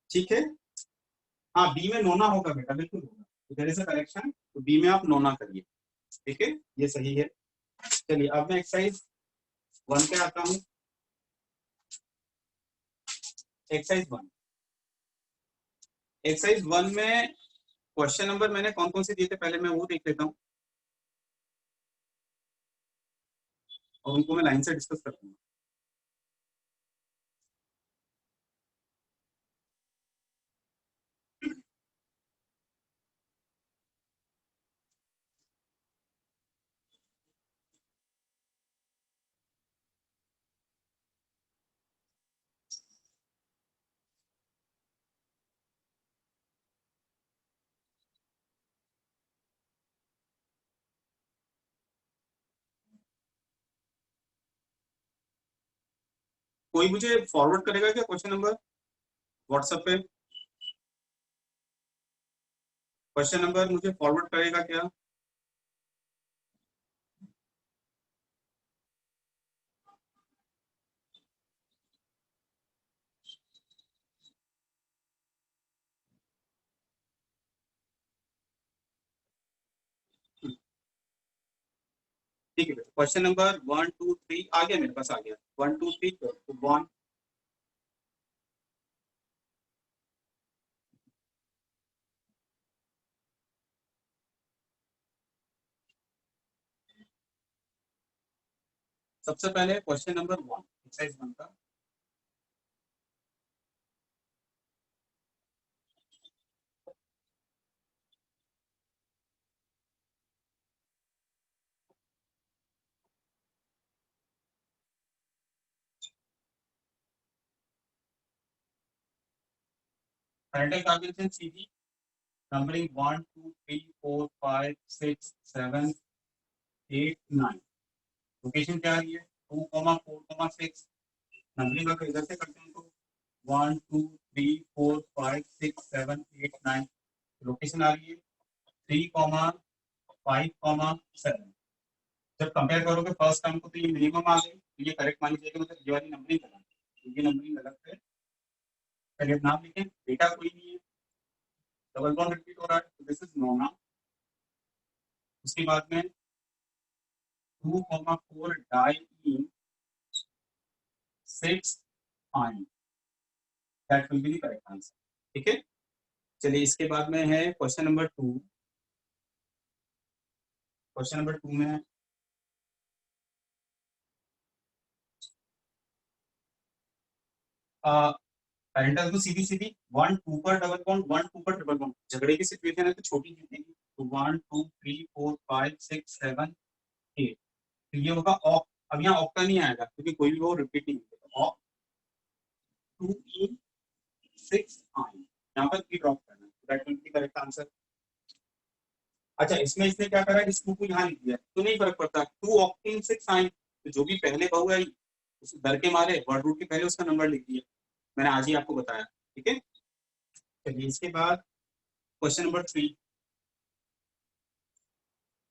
ठीक है, हाँ बी में नोना होगा बेटा, बिल्कुल होगा, तो देयर इज अ करेक्शन, तो बी में आप नोना करिए। ठीक है, ये सही है। चलिए अब मैं एक्सरसाइज 1 पे आता हूँ। एक्सरसाइज 1, एक्सरसाइज 1 में क्वेश्चन नंबर मैंने कौन कौन से दिए थे पहले मैं वो देख लेता हूँ, और उनको मैं लाइन से डिस्कस करता हूँ। कोई मुझे फॉरवर्ड करेगा क्या क्वेश्चन नंबर व्हाट्सएप पे? क्वेश्चन नंबर मुझे फॉरवर्ड करेगा क्या? ठीक है, क्वेश्चन नंबर 1 2 3 आ गया मेरे पास, आ गया 1 2 3 तो 1। सबसे पहले क्वेश्चन नंबर 1 एक्सरसाइज 1 का। पैरेंटल कार्बोनेशन सीधी नंबरिंग 1 2 3 4 5 6 7 8 9। लोकेशन क्या है? 2 4 6। नंबरिंग अगर इधर से करते हैं तो 1 2 3 4 5 6 7 8 9। लोकेशन आ रही है 3 5 7। जब कंपेयर करोगे फर्स्ट टर्म को तो ये मिनिमम आ गई, तो ये करेक्ट मानी जाएगी, मतलब ये वाली नंबरिंग गलत है, ये नंबरिंग गलत है। चलिए नाम लिखें, डेटा कोई नहीं है, डबल बॉन्ड रिपीट हो रहा है, तो दिस इज नोना। उसके बाद में 2,4 di 6 ion, that will be the correct answer. ठीक है, चलिए इसके बाद में है क्वेश्चन नंबर 2। क्वेश्चन नंबर 2 में पेरेंटल तो सीधी सीधी 1 2 पर डबल बॉन्ड, 1 2 पर ट्रिपल बॉन्ड, झगड़े की सिचुएशन है तो छोटी जीतेगी, तो 1 2 3 4 5 6 7 8। तो ये होगा ऑक। अब यहाँ ऑक्टा नहीं आएगा क्योंकि कोई भी वो रिपीट नहीं होगा, ऑक 2 in 6 आयन, यहाँ पर थ्री ड्रॉप करना है, that will B correct answer. अच्छा इसमें इसने क्या करा, इस 2 को यहाँ लिख दिया तो नहीं फर्क पड़ता, 2 ऑक्टेन 6 आयन, तो जो भी पहले बहु आई उस डर के मारे वर्ड रूट के पहले उसका नंबर लिख दिया, मैंने आज ही आपको बताया। ठीक है, चलिए इसके बाद क्वेश्चन नंबर 3।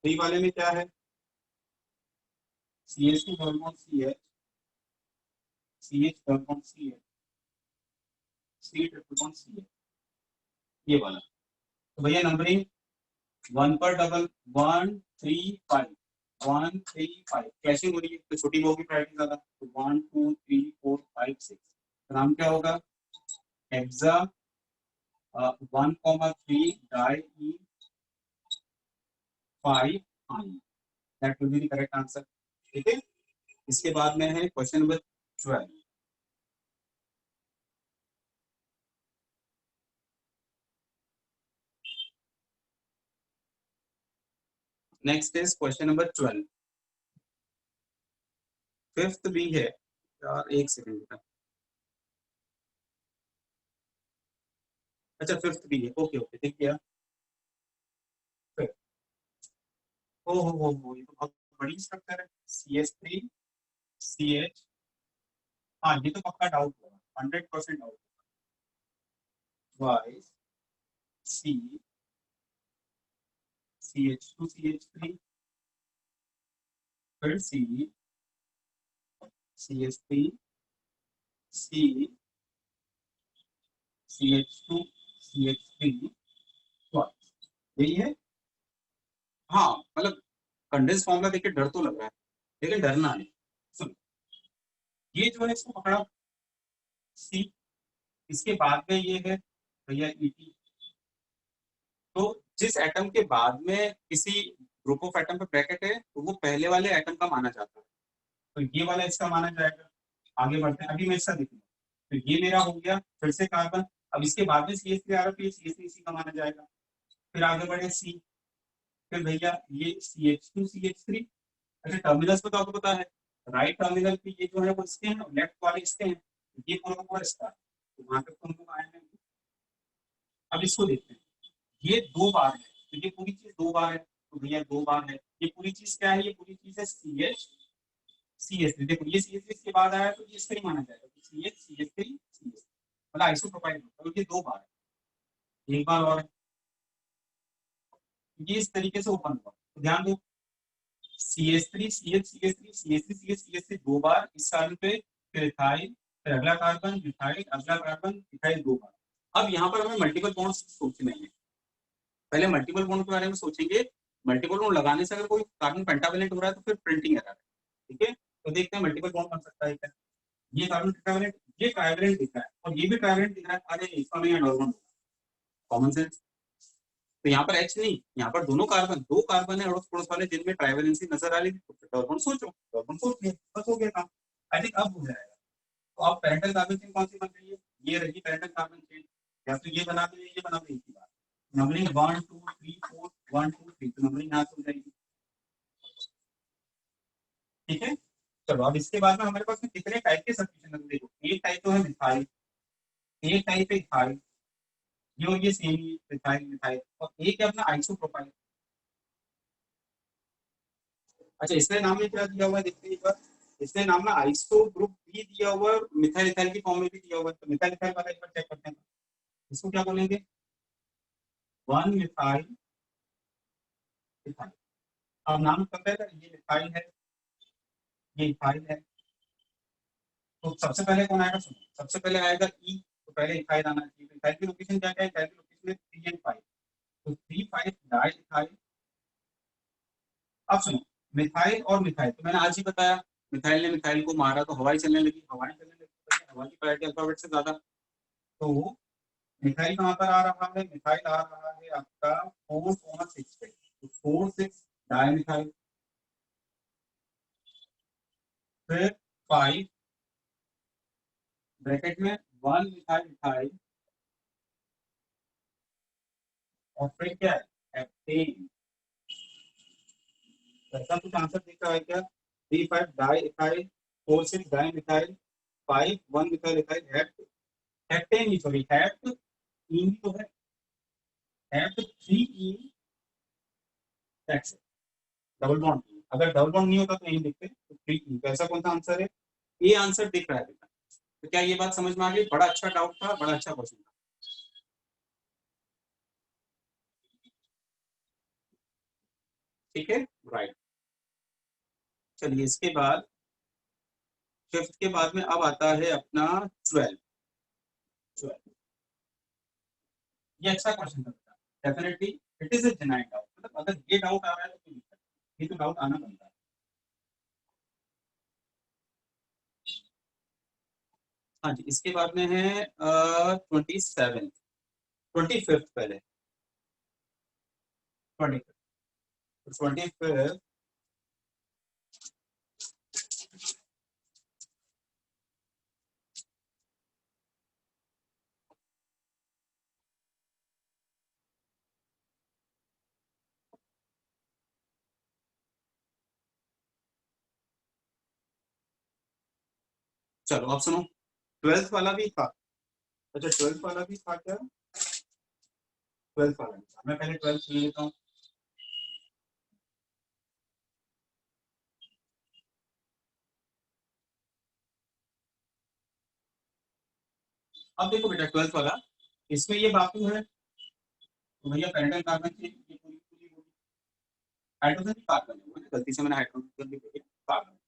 3 वाले में क्या है? CH2 double bond CH, CH double bond CH, C triple bond CH, ये वाला। तो भैया नंबरिंग 1 पर डबल 1 3 5 1 3 5 कैसे हो रही है, तो छोटी बहु की प्रायोरिटी ज्यादा, तो 1 2 3 4 5 6। नाम क्या होगा? Hexa 1,3 di 5 ion, that will be the correct answer. ठीक है, इसके बाद में है question number 12। Next is question number 12। Fifth भी है यार, एक सेकंड का। अच्छा फिफ्थ भी है, ओके ओके, ठीक है। ओ ये तो बहुत बड़ी स्ट्रक्चर है, CH3 CH। हाँ ये तो पक्का डाउट होगा, 100% doubt. Y C CH2 CH3, फिर C CH3 C CH2 CH3, यही है। हाँ मतलब कंडेंस फॉर्मूला देख के डर तो लग रहा है, लेकिन डरना नहीं। सुन, ये जो है इसको पकड़ा C, इसके बाद में ये है भैया ET। तो जिस एटम के बाद में किसी ग्रुप ऑफ एटम पे ब्रैकेट है तो वो पहले वाले एटम का माना जाता है, तो ये वाला इसका माना जाएगा। आगे बढ़ते हैं, अभी मैं इसका देखूंगा। तो ये मेरा हो गया फिर से कार्बन। अब इसके बाद में CH3 आ रहा है तो ये CH3 इसी का माना जाएगा। फिर आगे बढ़े C, फिर भैया ये CH2 CH3। अच्छा टर्मिनल्स में तो आपको पता है, राइट टर्मिनल पे ये जो है वो इसके हैं, लेफ्ट वाले इसके हैं, ये पूरा का पूरा इसका है। तो वहां तक तो हम लोग आए हैं। अब इसको देखते हैं, ये 2 बार है, तो ये पूरी चीज 2 बार है, तो भैया 2 बार है। ये पूरी चीज क्या है, ये पूरी चीज है CH3। देखो ये CH3 इसके बाद आया तो ये इसका ही माना जाएगा, तो CH3 मतलब आइसोप्रोपाइल, तो ये 2 बार है, एक बार और है। ये इस तरीके से ओपन हुआ, तो ध्यान दो CH3 CH CH3 CH3 CH CH3 2 बार इस कार्बन पे, फिर इथाइल, फिर अगला कार्बन मिथाइल, अगला कार्बन इथाइल 2 बार। अब यहाँ पर हमें मल्टीपल बॉन्ड्स सोचने हैं। पहले मल्टीपल बॉन्ड के बारे में सोचेंगे। मल्टीपल बॉन्ड लगाने से अगर कोई कार्बन पेंटावेलेंट हो रहा है तो फिर प्रिंटिंग एरर है। ठीक है, तो देखते हैं मल्टीपल बॉन्ड बन सकता है क्या। ये कार्बन टेट्रावेलेंट, ये ट्राइवेलेंट दिख रहा है और ये भी ट्राइवेलेंट दिख रहा है, अरे इसका नहीं है डबल, कॉमन सेंस। तो यहाँ पर H नहीं, यहाँ पर दोनों कार्बन, 2 कार्बन है अड़ोस पड़ोस वाले जिनमें ट्राइवेलेंसी नजर आ रही थी, तो डबल सोचो, डबल सोच लिया, बस हो गया काम। आई थिंक अब हो जाएगा। तो अब पेरेंटल कार्बन चेन कौन सी बन रही है, ये रही पेरेंटल कार्बन चेन। या तो ये बना दो, ये बना दो, एक ही बात। नंबरिंग 1 2 3 4 1 2 3, तो नंबरिंग यहाँ से हो जाएगी। ठीक है, चलो अब इसके बाद में हमारे पास में कितने टाइप के सब्स्टिट्यूशन, देखो एक टाइप तो है मिथाइल, एक टाइप है इथाइल, ये और ये सेम ही मिथाइल मिथाइल, और एक है अपना आइसोप्रोपाइल। अच्छा इसने नाम में क्या दिया हुआ है, देखते हैं एक बार। इसने नाम में आइसो ग्रुप भी दिया हुआ है, मिथाइल इथाइल की फॉर्म में भी दिया हुआ है, तो मिथाइल इथाइल वाला एक बार चेक करते हैं। इसको क्या बोलेंगे, 1 मिथाइल इथाइल। अब नाम पता है, ये मिथाइल है, ये इथाइल है। तो सबसे पहले कौन आएगा, सुनो, सबसे पहले आएगा ई, तो पहले इथाइल आना चाहिए। तो इथाइल की लोकेशन क्या क्या है, इथाइल की लोकेशन है 3 and 5, तो 3 5 डाई इथाइल। अब सुनो, मिथाइल और मिथाइल तो मैंने आज ही बताया, मिथाइल ने मिथाइल को मारा तो हवाई चलने लगी, हवाई चलने लगी, तो हवा की प्रायोरिटी अल्फाबेट से ज्यादा। तो मिथाइल कहाँ पर आ रहा है, मिथाइल आ रहा है आपका 4 6 पे, तो 4 6 डाई मिथाइल। फिर 5 ब्रैकेट में 1 मिथाइल इथाइल, और फिर क्या है हेप्टेन। ऐसा कुछ आंसर दिख रहा है क्या, 3 5 di ethyl, 4 6 di methyl, 5 1 methyl ethyl, heptane ही, सॉरी हेप्ट इन तो है, हेप्ट 3 इन टैक्स, डबल बॉन्ड। अगर डबल बॉन्ड नहीं होता तो नहीं लिखते, तो 3 इन, तो ऐसा कौन सा आंसर है, ये आंसर दिख रहा है बेटा। तो क्या ये बात समझ में आ गई, बड़ा अच्छा डाउट था, बड़ा अच्छा क्वेश्चन था। ठीक है, राइट। चलिए इसके बाद फिफ्थ के बाद में अब आता है अपना 12। 12 ये अच्छा क्वेश्चन था, definitely it is a genuine doubt, मतलब अगर ये डाउट आ रहा है तो कोई दिक्कत नहीं, ये तो डाउट आना बनता है। हाँ जी, इसके बाद में है 27, 25 पहले, 25। 25 चलो अब सुनो, 12th वाला भी था। अच्छा 12th वाला भी था क्या? 12th वाला भी था, मैं पहले 12th ले लेता हूँ। अब देखो बेटा 12th वाला, इसमें ये बाकी है तो भैया पेरेंटल कार्बन की ये पूरी पूरी होगी। हाइड्रोजन की कार्बन है, गलती से मैंने हाइड्रोजन भी बोल दिया, कार्बन।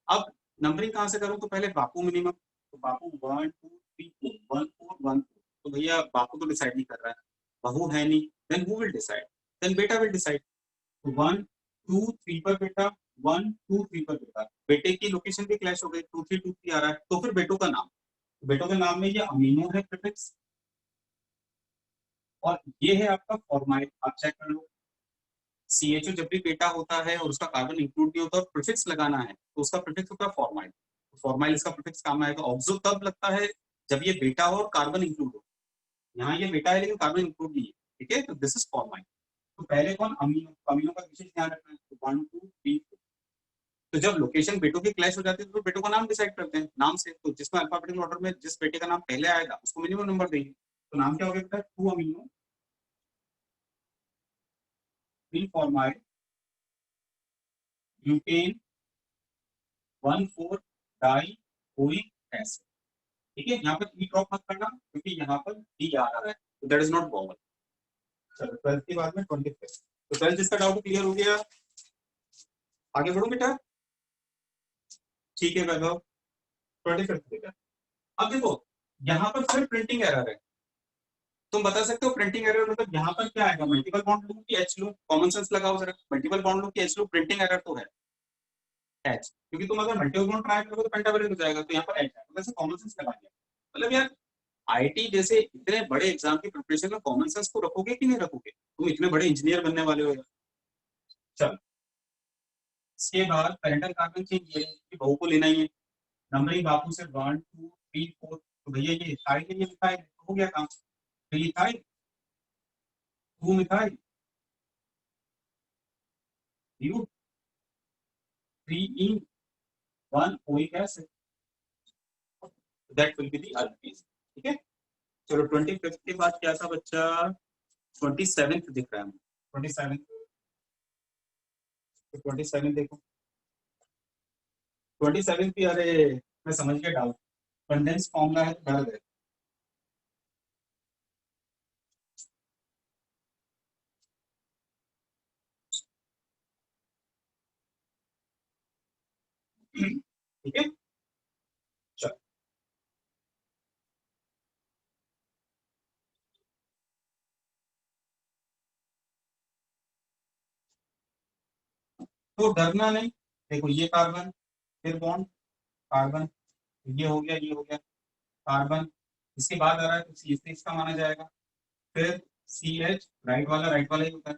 अब नंबरिंग कहाँ से करूँ? तो पहले बापू मिनिमम, तो बापू 1 2 3 4 1 4 1 4, तो भैया बापू तो डिसाइड नहीं कर रहा है, बहू है नहीं, then who will decide? Then बेटा विल डिसाइड। तो 1 2 3 पर बेटा, 1 2 3 पर बेटा, बेटे की लोकेशन भी क्लैश हो गई, 2 3 2 3 आ रहा है, तो फिर बेटों का नाम, बेटों के नाम में ये अमीनो है प्रीफिक्स, और ये है आपका फॉर्माइल, आप चेक कर लो। CHO जब भी बेटा होता है और उसका कार्बन इंक्लूड नहीं होता और प्रीफिक्स लगाना है तो उसका प्रीफिक्स होता है फॉर्माइल, फॉर्माइल इसका प्रीफिक्स काम आएगा। ऑक्सो तब लगता है जब ये बेटा हो और कार्बन इंक्लूड हो, यहाँ ये बेटा है लेकिन कार्बन इंक्लूड नहीं है, ठीक है, तो दिस इज फॉर्माइल। तो पहले कौन? अमीनो, अमीनो का विशेष ध्यान रखना है, तो 1 2 3 4। तो जब लोकेशन बेटों की क्लैश हो जाती है तो बेटों का नाम डिसाइड करते हैं नाम से, तो जिसमें अल्फाबेटिकल ऑर्डर में जिस बेटे का नाम पहले आएगा उसको मिनिमम नंबर देंगे, तो नाम क्या हो गया? 2 अमीनो 3 फॉर्माइल ब्यूटेन 1 4 डाई कोरिक एसिड, ठीक है। यहाँ पर ई ड्रॉप मत करना क्योंकि यहाँ पर डी आ रहा है, तो दैट इज नॉट वॉवल। चलो 12th के बाद में 25, तो 12th इसका डाउट क्लियर हो गया, आगे बढ़ो बेटा, ठीक है वैभव। 25 बेटा, अब देखो यहाँ पर फिर प्रिंटिंग एरर है, तुम बता सकते हो प्रिंटिंग एरर मतलब यहाँ पर क्या आएगा? मल्टीपल बॉन्ड लूं कि एच लूं? कॉमन सेंस लगाओ जरा, मल्टीपल बॉन्ड लूं कि एच लूं? प्रिंटिंग एरर तो है एच, क्योंकि तुम अगर मल्टीपल बॉन्ड ट्राई करोगे तो पेंटावेलेंट हो जाएगा, तो यहाँ पर एच है, तो वैसे कॉमन सेंस लगा दिया। मतलब यार आईटी जैसे इतने बड़े एग्जाम की प्रिपरेशन में कॉमन सेंस को रखोगे कि नहीं रखोगे? तुम इतने बड़े इंजीनियर बनने वाले हो यार। चल इसके बाद पेरेंटल कार्बन चेंज ये कि बहू को लेना ही है, नंबरिंग बापू से 1 2 3 4, तो भैया ये इथाइल है, ये मिथाइल है, तो हो गया काम। तो ये ethyl 2 methyl but 3 en 1 oic acid, that will be the alkane, ठीक है। चलो 25 के बाद क्या था बच्चा? 27 दिख रहा है, 27, तो 27 देखो, 27 भी, अरे मैं समझ गया डाउट, कंडेंस फॉर्मूला है तो डर गए। ठीक है चलो, तो डरना नहीं, देखो ये कार्बन, फिर बॉन्ड कार्बन, ये हो गया, ये हो गया कार्बन, इसके बाद आ रहा है तो CH3 का माना जाएगा, फिर CH, राइट वाला ही होता है,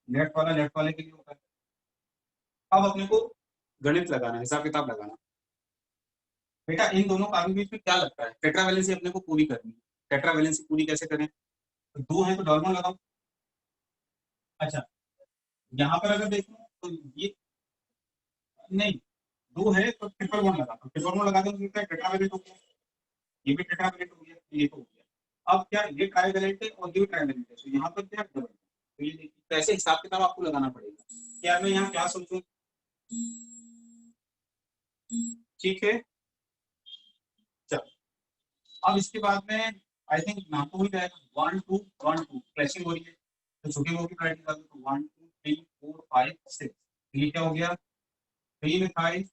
लेफ्ट वाला लेफ्ट वाले के लिए होता है। अब अपने को गणित लगाना, हिसाब किताब लगाना, बेटा इन दोनों कार्बन के बीच में क्या लगता है? टेट्रावैलेंसी अपने को पूरी करनी है, टेट्रावैलेंसी पूरी कैसे करें? तो 2 है तो नॉर्मल लगाओ। अच्छा यहाँ पर अगर देखो तो ये नहीं, 2 है तो ट्रिपल बॉन्ड लगा, तो ट्रिपल बॉन्ड लगा देंगे, टेट्रावैलेंट हो गया, ये भी टेट्रावैलेंट हो गया, ये तो हो गया। अब क्या ये ट्राइवैलेंट है और ये भी ट्राइवैलेंट है, तो यहाँ पर क्या डबल, तो ये देखिए, तो ऐसे हिसाब किताब आपको लगाना पड़ेगा क्या मैं यहाँ क्या सोचूं, ठीक है। चलो अब इसके बाद में आई थिंक नाम तो हो ही जाएगा, 1 2 1 2 क्लैशिंग हो रही है, तो छोटी बहू की प्रायोरिटी डाल दो, तो 1 2 3 4 5 6, ये क्या हो गया? 3 methyl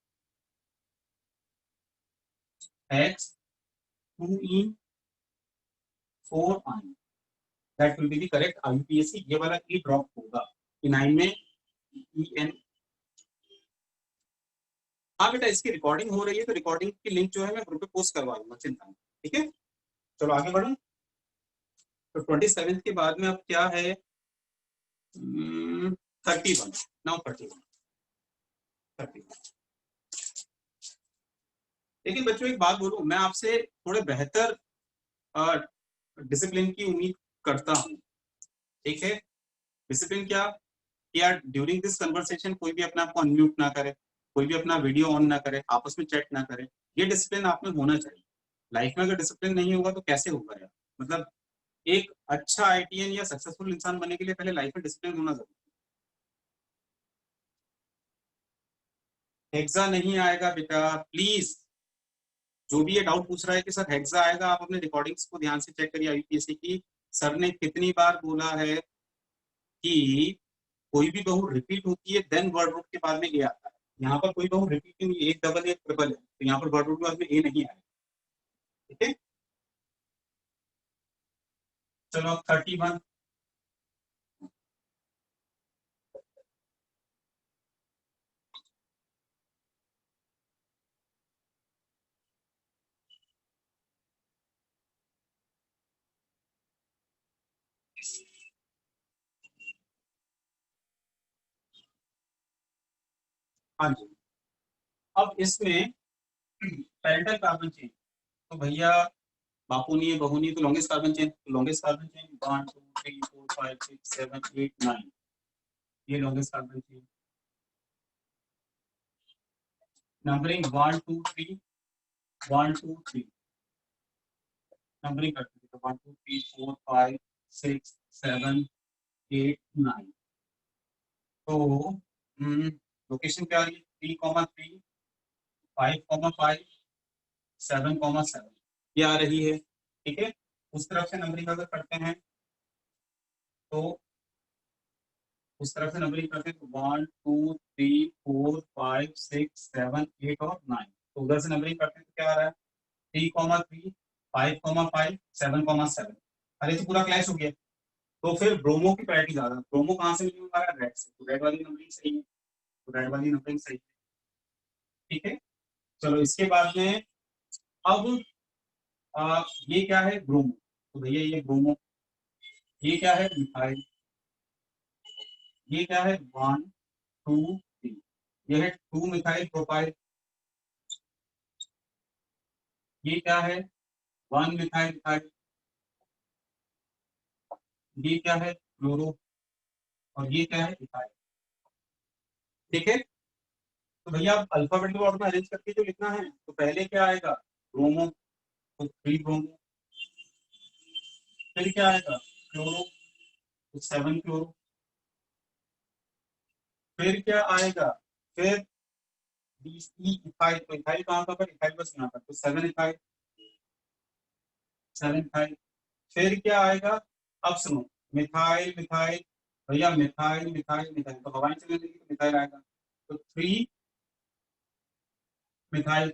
X 2 in 4 ion, that will be the correct IUPAC। ये वाला ई ड्रॉप होगा इनाइन में, EN। हाँ बेटा इसकी रिकॉर्डिंग हो रही है, तो रिकॉर्डिंग की लिंक जो है मैं ग्रुप पे पोस्ट करवा दूंगा, चिंता नहीं, ठीक है। चलो आगे बढ़ो, तो 27 के बाद में अब क्या है? 31 नाउ 31 लेकिन बच्चों एक बात बोलूं, मैं आपसे थोड़े बेहतर डिसिप्लिन की उम्मीद करता हूं। ठीक है, डिसिप्लिन क्या कि यार ड्यूरिंग दिस कन्वर्सेशन कोई भी अपने आप को अनम्यूट ना करे, कोई भी अपना वीडियो ऑन ना करे, आपस में चैट ना करे। ये डिसिप्लिन आप में होना चाहिए। लाइफ में अगर डिसिप्लिन नहीं होगा तो कैसे होगा यार? मतलब एक अच्छा आईटीएन या सक्सेसफुल इंसान बनने के लिए पहले लाइफ में डिसिप्लिन होना जरूरी है। हेक्सा नहीं आएगा बेटा प्लीज। जो भी ये डाउट पूछ रहा है कि सर हेक्सा आएगा, आप अपने रिकॉर्डिंग्स को ध्यान से चेक करिए आईपीएससी की। सर ने कितनी बार बोला है कि कोई भी बहू रिपीट होती है देन वर्ड रूट के बाद में ए आता है। यहाँ पर कोई बहू रिपीट नहीं, एक डबल एक ट्रिपल है, तो यहाँ पर वर्ड रूट के बाद में ए नहीं आएगा। ठीक है, चलो अब 31। हाँ जी, अब इसमें पेरेंटल कार्बन चेन, तो भैया बापू नहीं है, बहू नहीं है, तो लॉन्गेस्ट कार्बन चेन, तो लॉन्गेस्ट कार्बन चेन 1 2 3 4 5 6 7 8 9, ये longest carbon chain. Numbering 1 2 3 1 2 3 numbering करते हैं, तो 1 2 3 4 5 6 7 8 9। तो लोकेशन क्या आ रही है? 3,3 5,5 7,7 ये आ रही है। ठीक है, उस तरफ से नंबरिंग अगर करते हैं तो उस तरफ से नंबरिंग करते हैं तो 1 2 3 4 5 6 7 8 और 9। तो उधर से नंबरिंग करते हैं तो क्या आ रहा है? 3,3 5,5 7,7। अरे तो पूरा क्लैश हो गया। तो फिर ब्रोमो की प्रायोरिटी ज्यादा। ब्रोमो कहाँ से मिली हमारा? रेड से, तो रेड वाली नंबरिंग सही है, तो रेड वाली नंबरिंग सही है। ठीक है, चलो इसके बाद में अब ये क्या है? ब्रोमो। तो भैया ये ब्रोमो, ये क्या है? मिथाइल। ये क्या है? 1 2 3, ये है 2 मिथाइल प्रोपाइल। ये क्या है? 1 मिथाइल मिथाइल। ये क्या है? क्लोरो। और ये क्या है? इथाइल। ठीक है, तो भैया आप अल्फाबेटिकल ऑर्डर में अरेंज करके जो लिखना है, तो पहले क्या आएगा? ब्रोमो, तो 3 ब्रोमो। फिर क्या आएगा? क्लोरो, तो 7 क्लोरो। फिर क्या आएगा? फिर इथाइल, तो इथाइल कहाँ पर? इथाइल बस यहाँ पर, तो 7 इथाइल, 7 इथाइल। फिर क्या आएगा? अब सुनो, मिथाइल मिथाइल, भैया मिथाइल मिथाइल मिथाइल, तो हवाएं चलने लगी तो मिथाइल आएगा, तो 3 मिथाइल।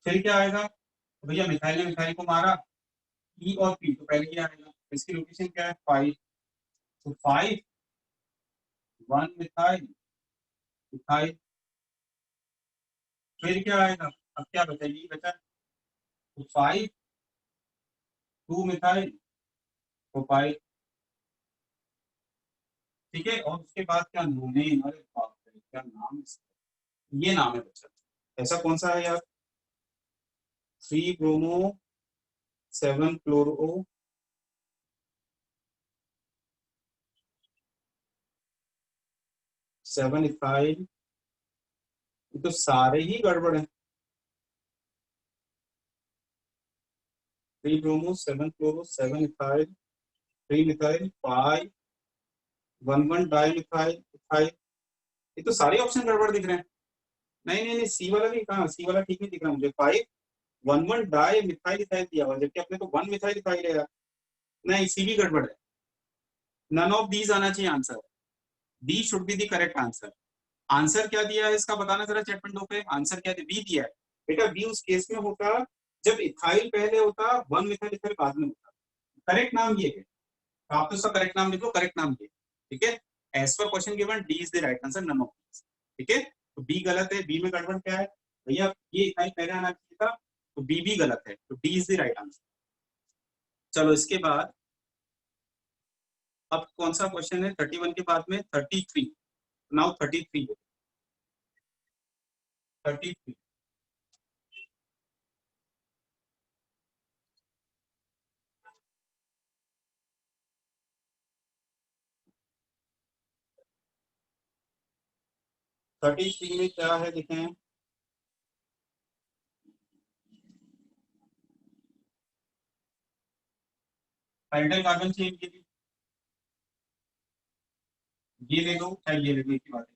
फिर क्या आएगा? तो भैया मिथाइल ने मिथाइल को मारा, ई और पी, तो पहले ये आएगा। इसकी लोकेशन क्या है? 5, तो 5 1 मिथाइल मिथाइल। फिर क्या आएगा? अब क्या बचा? ये बचा, तो 5 2 मिथाइल प्रोपाइल। ठीक है, और उसके बाद क्या? नोनेन। अरे बाप रे, क्या नाम है इसका? ये नाम है बच्चा। ऐसा कौन सा है यार? 3 ब्रोमो 7 क्लोरो 7 इथाइल। ये तो सारे ही गड़बड़ है। 3 bromo 7 chloro 7 ethyl 3 methyl 5 1 1 di methyl ethyl. ये तो सारे ऑप्शन गड़बड़ दिख रहे हैं। नहीं नहीं नहीं, सी वाला भी कहाँ? सी वाला ठीक नहीं दिख रहा मुझे। 5 1 1 डाई मिथाइल इथाइल दिया हुआ, जबकि अपने तो 1 मिथाइल इथाइल है यार। नहीं, सी भी गड़बड़ है। नन ऑफ दीज आना चाहिए answer. D should be the correct answer. Answer क्या दिया है इसका बताना जरा चैट विंडो पे। आंसर क्या है? बी दिया है बेटा। बी उस केस में होता जब इथाइल पहले होता, 1 मिथाइल इथाइल बाद में होता। करेक्ट नाम ये है, तो आप तो उसका करेक्ट नाम लिखो। करेक्ट नाम ये, ठीक है। As per question given D is the right answer, none of these. ठीक है, तो बी गलत है। बी में गड़बड़ क्या है भैया? ये इथाइल पहले आना चाहिए था, तो बी भी गलत है, तो D is the right answer. चलो इसके बाद अब कौन सा क्वेश्चन है? 31 के बाद में 33। नाउ 33 33 33 में क्या है देखें, पैरेंटल कार्बन चेन के लिए ये ले लो चाहे ये ले लो, एक ही बात है।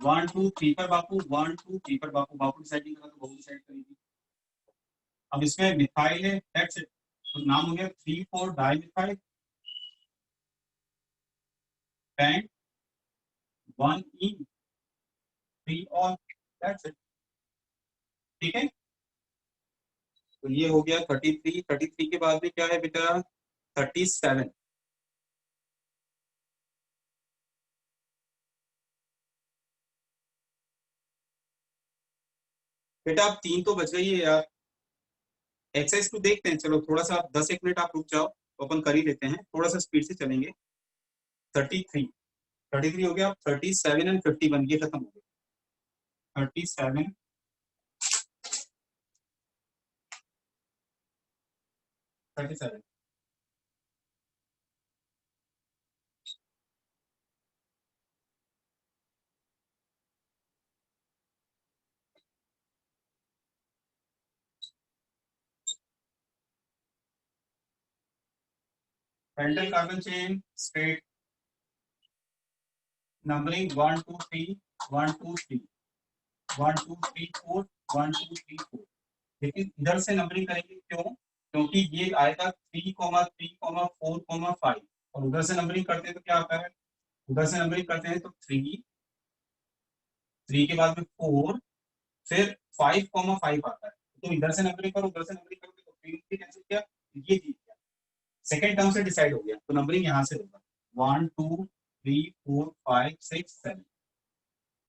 1 2 3 पर बापू, 1 2 3 पर बापू, बापू डिसाइडिंग करा तो बहू डिसाइड करेगी। अब इसमें मिथाइल है, दैट्स इट, तो नाम हो गया 3 4 डाई मिथाइल एंड 1 इन 3 और, दैट्स इट। ठीक है, तो ये हो गया 33। 33 के बाद में क्या है बेटा, 37। बेटा अब 3 तो बच गई है यार। एक्सरसाइज टू देखते हैं, चलो थोड़ा सा 10 एक मिनट आप रुक जाओ, तो अपन कर ही लेते हैं, थोड़ा सा स्पीड से चलेंगे। 33 33 हो गया, 37 एंड 51 ये खत्म हो गया। 37 37 Paintal carbon chain straight, numbering 1 2 3 1 2 3 1 2 3 4 1 2 3 4। लेकिन इधर से नंबरिंग करेंगे, क्यों? क्योंकि ये आएगा 3 3 4 5, और उधर से नंबरिंग करते हैं तो क्या आता है, उधर से नंबरिंग करते हैं तो 3 3 के बाद में 4, फिर 5 5 आता है। तो इधर से नंबरिंग करो, उधर से नंबरिंग करोगे तो 3 कैंसिल किया, ये जीत गया, सेकंड टर्म से डिसाइड हो गया, तो नंबरिंग यहाँ से होगा 1 2 3 4 5 6 7।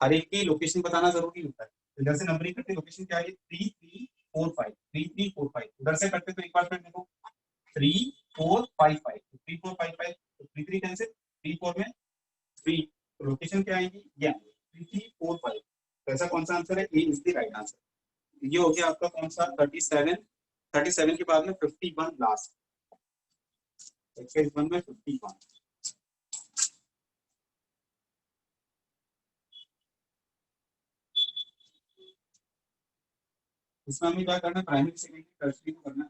हर एक की लोकेशन बताना जरूरी होता है, तो इधर से नंबरिंग करते लोकेशन क्या है, 3 3 4 5 3 3 4 5। उधर से करते तो एक बार फिर देखो 3 4 5 5, 3 4 5 5, तो 3 3 कैंसिल, 3 4 में 3, तो लोकेशन क्या आएगी, ये 3 3 4 5। तो ऐसा कौन सा आंसर है, ए इज द राइट आंसर। ये हो गया आपका कौन सा 37। 37 के बाद में 51 लास्ट, एक्सरसाइज 1 में 51। इसमें हमें क्या करना है, प्राइमरी सेकेंडरी टर्शियरी को करना है।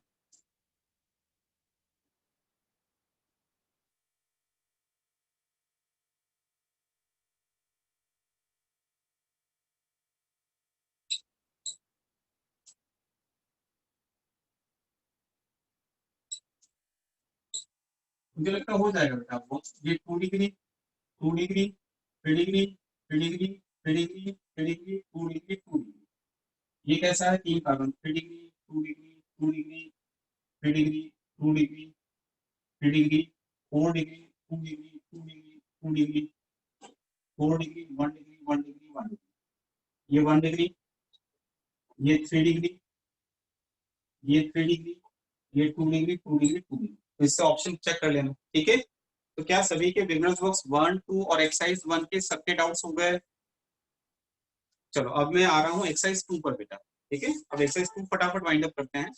मुझे लगता है हो जाएगा बेटा आपको, ये 2 degree 2 degree 3 degree 3 degree 3 degree 3 degree 2 degree 2 degree, ये कैसा है, 3 carbon, 3 degree 2 degree 2 degree 3 degree 2 degree 3 degree 4 degree 2 degree 2 degree 2 degree 4 degree 1 degree 1 degree 1 degree, ये 1 डिग्री, ये 3 डिग्री, ये 3 डिग्री, ये 2 डिग्री 2 डिग्री 2 डिग्री। तो इससे ऑप्शन चेक कर लेना, ठीक है। तो क्या सभी के बिगनर्स बॉक्स 1 2 और एक्सरसाइज 1 के सबके डाउट्स हो गए? चलो अब मैं आ रहा हूँ एक्सरसाइज 2 पर बेटा, ठीक है। अब एक्सरसाइज 2 फटाफट वाइंड अप करते हैं,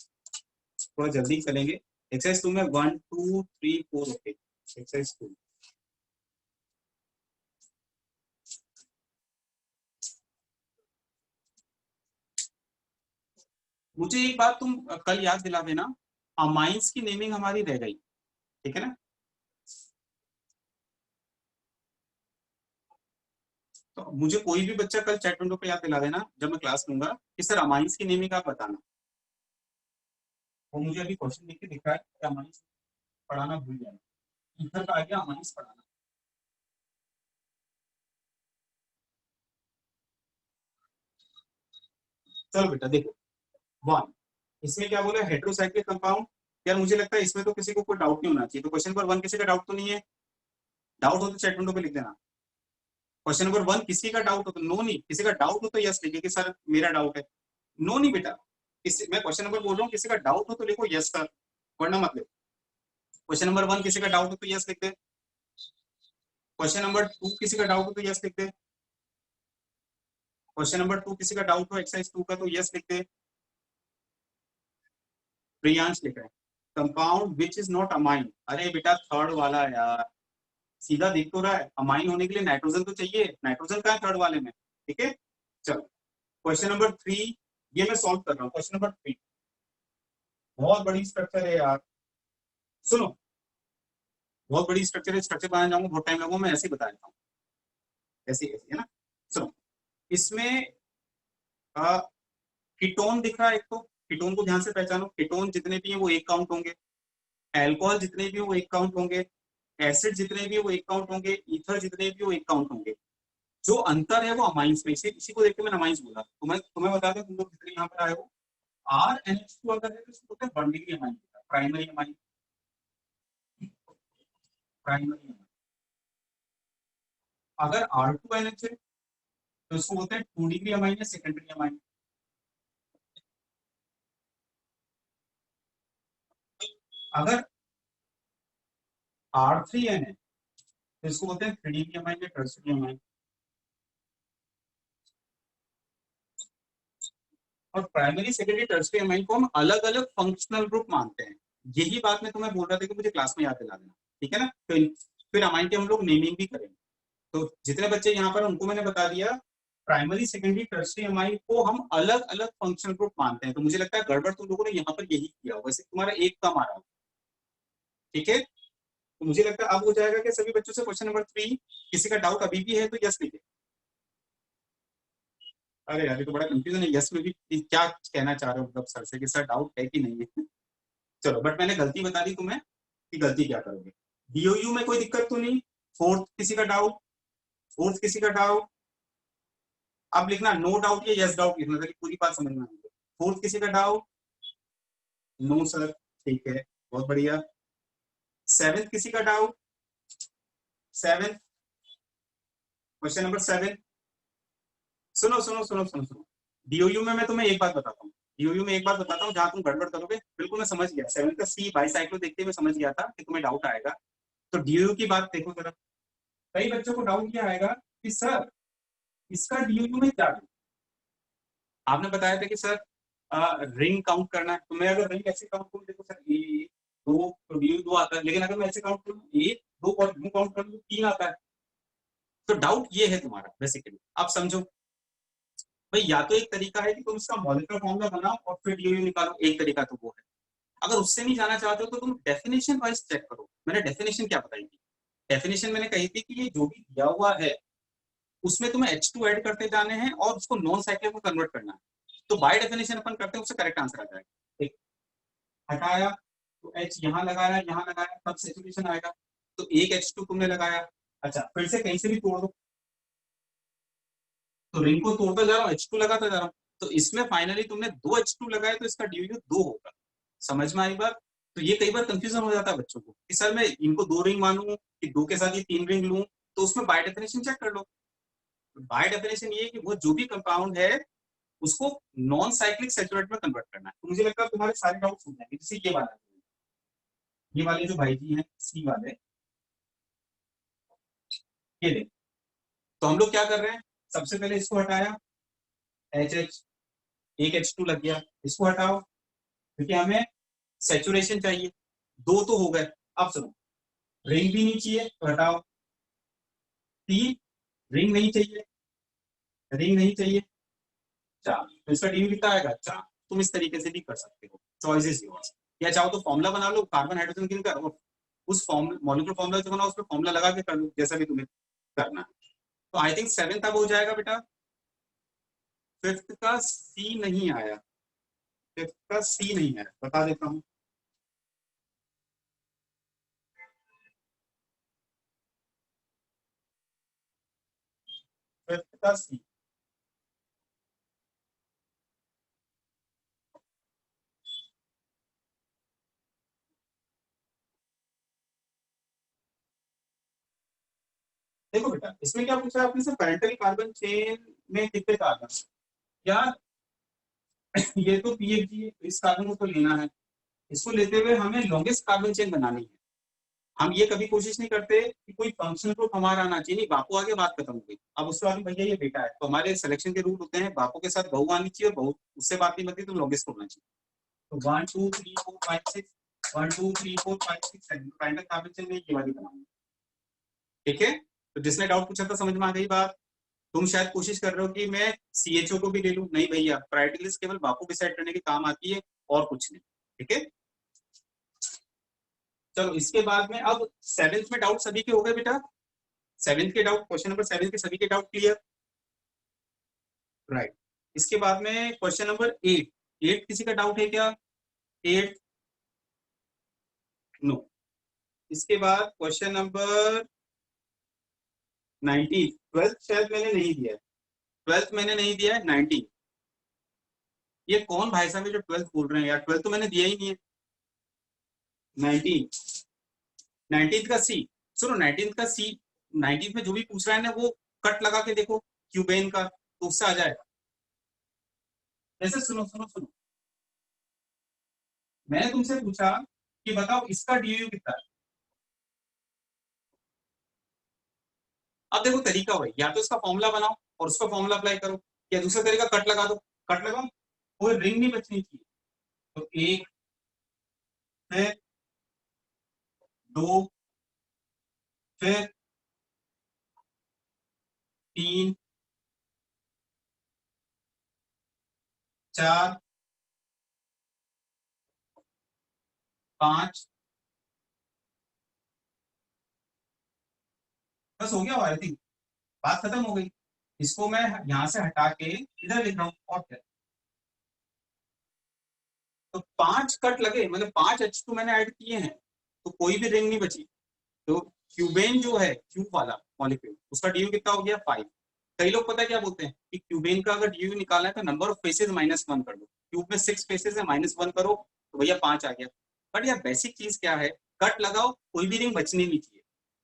थोड़ा जल्दी चलेंगे। एक्सरसाइज 2 में 1 2 3 4 ओके। एक्सरसाइज 2 मुझे एक बात तुम कल याद दिला देना, अमाइंस की नेमिंग हमारी रह गई, ठीक है ना। तो मुझे कोई भी बच्चा कल चैट विंडो पे याद दिला देना जब मैं क्लास लूंगा कि सर अमाइंस की नेमिंग आप बताना। वो मुझे अभी क्वेश्चन देख के दिख रहा है कि अमाइंस पढ़ाना भूल जाए, इधर का आ गया अमाइंस पढ़ाना। चलो बेटा देखो 1, इसमें क्या बोला, हेट्रोसाइक्लिक कंपाउंड। यार मुझे लगता है इसमें तो किसी को कोई डाउट नहीं होना चाहिए, तो क्वेश्चन नंबर 1 किसी का डाउट तो नहीं है? डाउट हो तो चैट विंडो पे लिख देना। क्वेश्चन नंबर 1 किसी का डाउट हो तो नो नहीं, किसी का डाउट हो तो यस लिखिए कि सर मेरा डाउट है। नो नहीं बेटा, मैं क्वेश्चन नंबर बोल रहा हूँ, किसी का डाउट हो तो लिखो यस सर, वरना मत लिखो। क्वेश्चन नंबर 1 किसी का डाउट हो तो यस लिख दे, क्वेश्चन नंबर 2 किसी का डाउट हो तो यस लिख दे, क्वेश्चन नंबर 2 किसी का डाउट हो एक्सरसाइज 2 का तो यस लिख दे। प्रियांश लिख रहे हैं compound which is not amine. अरे बेटा थर्ड वाला यार, सीधा दिख तो रहा है, अमाइन होने के लिए नाइट्रोजन तो चाहिए, नाइट्रोजन कहाँ है थर्ड वाले में। ठीक है चलो क्वेश्चन नंबर 3 ये मैं सॉल्व कर रहा हूँ। क्वेश्चन नंबर 3 बहुत बड़ी स्ट्रक्चर है यार, सुनो बहुत बड़ी स्ट्रक्चर है, स्ट्रक्चर बनाने जाऊंगा बहुत टाइम लगूंगा, मैं ऐसे ही बता देता हूँ ऐसे ऐसे है ना। सुनो इसमें कीटोन दिख रहा है एक, तो कीटोन को ध्यान से पहचानो, कीटोन जितने भी हैं वो एक काउंट होंगे, एल्कोहल जितने भी हैं वो एक काउंट होंगे, एसिड जितने भी हैं वो एक काउंट होंगे, ईथर जितने भी वो एक काउंट होंगे। जो अंतर है वो अमाइंस में, इसी को देख के मैंने अमाइंस बोला। तुम्हें बता दें तुम लोग जितने यहाँ पर आए हो, RNH2 अगर है तो इसको बोलते हैं 1 degree amine, primary amine, primary amine. अगर R2NH है तो इसको बोलते हैं 2 डिग्री अमाइन या सेकेंडरी अमाइन। अगर R3N है तो इसको बोलते हैं 3 डिग्री अमाइन या टर्शियरी अमाइन। और प्राइमरी सेकेंडरी टर्शियरी अमाइन को हम अलग अलग फंक्शनल ग्रुप मानते हैं। यही बात मैं तुम्हें बोल रहा था कि मुझे क्लास में याद दिला देना, ठीक है ना। तो फिर अमाइन के हम लोग नेमिंग भी करेंगे। तो जितने बच्चे यहाँ पर उनको मैंने बता दिया, प्राइमरी सेकेंडरी टर्शियरी अमाइन को हम अलग अलग फंक्शनल ग्रुप मानते हैं। तो मुझे लगता है गड़बड़ तुम लोगों ने यहाँ पर यही किया होगा, वैसे तुम्हारा एक कम आ रहा हो, ठीक है। तो मुझे लगता है अब हो जाएगा कि सभी बच्चों से क्वेश्चन नंबर 3 किसी का डाउट अभी भी है तो यस लिखे। अरे यार ये तो बड़ा कंफ्यूजन है, यस में भी क्या कहना चाह रहे हो मतलब सर से कि सर डाउट है कि नहीं है। चलो बट मैंने गलती बता दी तुम्हें कि गलती क्या करोगे। डीओयू में कोई दिक्कत तो नहीं। फोर्थ किसी का डाउट, फोर्थ किसी का डाउट, अब लिखना नो डाउट या यस डाउट लिखना ताकि पूरी बात समझ में आए। फोर्थ किसी का डाउट, नो सर, ठीक है बहुत बढ़िया। सेवेंथ किसी का डाउट, सेवेंथ क्वेश्चन नंबर 7, सुनो सुनो सुनो सुनो सुनो, डीओयू में मैं तुम्हें एक बात बताता हूँ, डीओयू में एक बात बताता हूँ जहां तुम गड़बड़ करोगे। बिल्कुल मैं समझ गया, 7 का सी बाईसाइक्लो देखते मैं समझ गया था कि तुम्हें डाउट आएगा। तो डीओयू की बात देखो जरा, कई बच्चों को डाउट क्या आएगा कि सर इसका डीओयू में क्या है। आपने बताया था कि सर रिंग काउंट करना है, तो मैं अगर रिंग ऐसे काउंट करूँ, देखो सर एक दो तो डीओयू 2 आता है, लेकिन अगर मैं ऐसे काउंट करूँ एक दो और काउंट करूँ तो 3 आता है। तो डाउट ये है तुम्हारा बेसिकली, आप समझो भाई, या तो एक तरीका है कि तुम इसका मॉलिक्यूलर फॉर्मूला बनाओ और फिर डीओयू निकालो, एक तरीका तो वो है। अगर उससे नहीं जाना चाहते हो तो तुम डेफिनेशन वाइज चेक करो। मैंने डेफिनेशन क्या बताई थी, डेफिनेशन मैंने कही थी कि ये जो भी दिया हुआ है उसमें तुम्हें H2 ऐड करते जाने हैं और उसको नॉन साइक्लिक में कन्वर्ट करना है। तो बाय डेफिनेशन अपन करते हैं, उससे करेक्ट आंसर आ जाएगा। एक हटाया तो H यहाँ लगाया, यहाँ लगाया, तब सैचुरेशन आएगा। तो एक H2 तुमने लगाया, अच्छा फिर से कहीं से भी तोड़ दो, तो रिंग को तोड़ता जा रहा हूँ, H2 लगाता जा रहा हूँ, तो इसमें फाइनली तुमने 2 H2 लगाए तो इसका डीयू 2 होगा। समझ में आई बात। तो ये कई बार कंफ्यूजन हो जाता है बच्चों को कि सर मैं इनको 2 रिंग मानूं कि 2 के साथ ये 3 रिंग लूं। तो उसमें बाय डेफिनेशन चेक कर लो। बाय डेफिनेशन ये कि वो जो भी कंपाउंड है उसको नॉन साइक्लिक सैचुरेट में कन्वर्ट करना है। तो मुझे लगता है तुम्हारे सारे डाउट्स हो जाएंगे। जैसे ये वाले जो भाई जी हैं सी वाले, ये देख, तो हम लोग क्या कर रहे हैं, सबसे पहले इसको हटाया, एच एच एक H2 लग गया, इसको हटाओ क्योंकि हमें सैचुरेशन चाहिए। 2 तो हो गए, अब सुनो रिंग भी नहीं चाहिए तो हटाओ, 3 रिंग नहीं चाहिए, रिंग नहीं चाहिए, 4 तो इसका डी कितना आएगा 4। तुम इस तरीके से भी कर सकते हो, चॉइस इज योर्स। या चाहो तो फॉर्मुला बना लो, कार्बन हाइड्रोजन गिनकर और उस मॉलिक्यूलर फॉर्मुला जो बनाओ उस पर फॉर्मुला लगा के कर लो, जैसा भी तुम्हें करना है। तो आई थिंक 7 अब हो जाएगा बेटा। 5th का सी नहीं आया, 5th का सी नहीं आया, बता देता हूँ। 5th का सी, देखो बेटा इसमें क्या पूछा आपने सर, पैरेंटल कार्बन चेन में कितने कार्बन यार। ये तो पीएफजी है, इस कार्बन को तो लेना है, इसको लेते हुए हमें लॉन्गेस्ट कार्बन चेन बनानी है। हम ये कभी कोशिश नहीं करते कि कोई फंक्शन ग्रुप हमारा आना चाहिए, नहीं बापू आगे बात खत्म हो गई। अब उसके बाद भैया ये बेटा है, तो हमारे सिलेक्शन के रूल होते हैं बापू के साथ बहू आनी चाहिए और बहू उससे बात नहीं बनती तो लॉन्गेस्ट होना चाहिए। तो 1 2 3 4 5 6 1 2 3 4 5 6 7 फाइनल कॉम्बिनेशन में ये वाली बनाऊंगा। ठीक है, तो जिसने डाउट पूछा था समझ में आ गई बात। तुम शायद कोशिश कर रहे हो कि मैं CHO को भी ले लूं, नहीं भैया, प्रायोरिटी लिस्ट केवल बापू डिसाइड करने के काम आती है और कुछ नहीं। ठीक है, चलो इसके बाद में अब 7th में डाउट सभी के हो गए बेटा? 7th के डाउट, क्वेश्चन नंबर 7 के सभी के डाउट क्लियर? राइट। इसके बाद में क्वेश्चन नंबर 8 किसी का डाउट है क्या? 8 नो। इसके बाद क्वेश्चन नंबर 19, 12th शायद मैंने नहीं दिया है, 12th मैंने नहीं दिया है। 19, ये कौन भाई साहब जो 12th बोल रहे हैं यार? 12th तो मैंने दिया ही नहीं है। 19th का सी, सुनो 19th का सी, 19th में जो भी पूछ रहा है ना वो कट लगा के देखो क्यूबेन का, तो उससे आ जाएगा। जैसे सुनो सुनो सुनो, मैंने तुमसे पूछा कि बताओ इसका DU कितना है। अब देखो तरीका वही, या तो इसका फॉर्मूला बनाओ और उसका फॉर्मूला अप्लाई करो, या दूसरा तरीका कट लगा दो। कट लगाओ, कोई रिंग नहीं बचनी चाहिए। तो 1 फिर 2 फिर 3 4 5, बस हो गया। आई थिंक बात खत्म हो गई। इसको मैं यहां से हटा के इधर लिख रहा हूं और क्या। तो 5 कट लगे, मतलब 5 H2 मैंने ऐड किए हैं, तो कोई भी रिंग नहीं बची। तो क्यूबेन जो है, क्यूब वाला मॉलिक्यूल, उसका DU कितना हो गया? 5। कई लोग पता है क्या बोलते हैं कि क्यूबेन का अगर DU निकालना है तो नंबर ऑफ फेसेस -1 कर दो। क्यूब में 6 फेसेस है, -1 करो तो भैया 5 आ गया। बट यार बेसिक चीज क्या है, कट लगाओ, कोई भी रिंग बचनी नहीं चाहिए।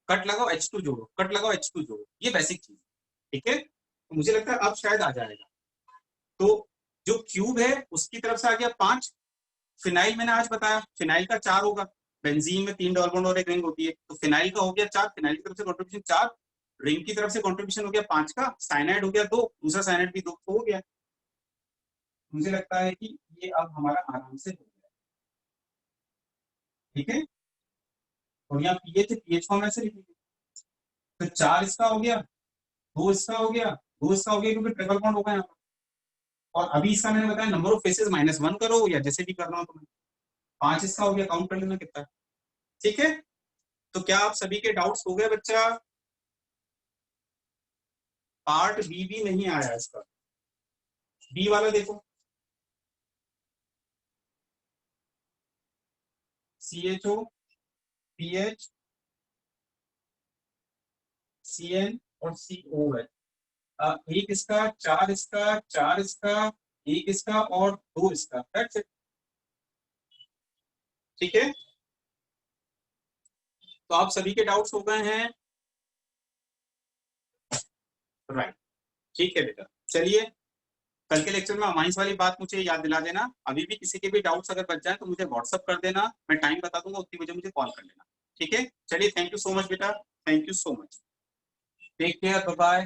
कट लगाओ H2 जोड़ो, कट लगाओ H2 जोड़ो, ये बेसिक चीज। ठीक है, तो मुझे लगता है अब शायद आ जाएगा। तो जो क्यूब है उसकी तरफ से आ गया 5। फिनाइल मैंने आज बताया, फिनाइल का 4 होगा। बेंजीन में 3 डबल बॉन्ड और एक रिंग होती है, तो फिनाइल का हो गया 4, फिनाइल की तरफ से कंट्रीब्यूशन 4, रिंग की तरफ से कंट्रीब्यूशन हो गया 5 का, साइनाइड हो गया 2, दूसरा साइनाइड भी 2, तो हो गया। मुझे लगता है कि ये अब हमारा आराम से हो गया। ठीक है, और यहाँ पीएच को हम ऐसे लिखेंगे। तो 4 इसका हो गया, 2 इसका हो गया, 2 इसका हो गया क्योंकि ट्रिपल बॉन्ड होगा यहाँ पर। और अभी इसका मैंने बताया नंबर ऑफ फेसेस -1 करो या जैसे भी करना हो तुम्हें। 5 इसका हो गया, काउंट कर लेना कितना। ठीक है, तो क्या आप सभी के डाउट्स हो गए बच्चा? पार्ट बी भी नहीं आया इसका, बी वाला देखो। CHO PH CN और CO है। एक इसका, 4 इसका, 4 इसका, एक इसका और 2 इसका। That's it. ठीक है, तो आप सभी के डाउट्स हो गए हैं? राइट, ठीक है बेटा। चलिए, कल के लेक्चर में अमाइंस वाली बात मुझे याद दिला देना। अभी भी किसी के भी डाउट्स अगर बच जाए तो मुझे व्हाट्सअप कर देना, मैं टाइम बता दूंगा, उतनी बजे मुझे कॉल कर लेना। ठीक है, चलिए, थैंक यू सो मच बेटा, thank you so much, take care, bye bye.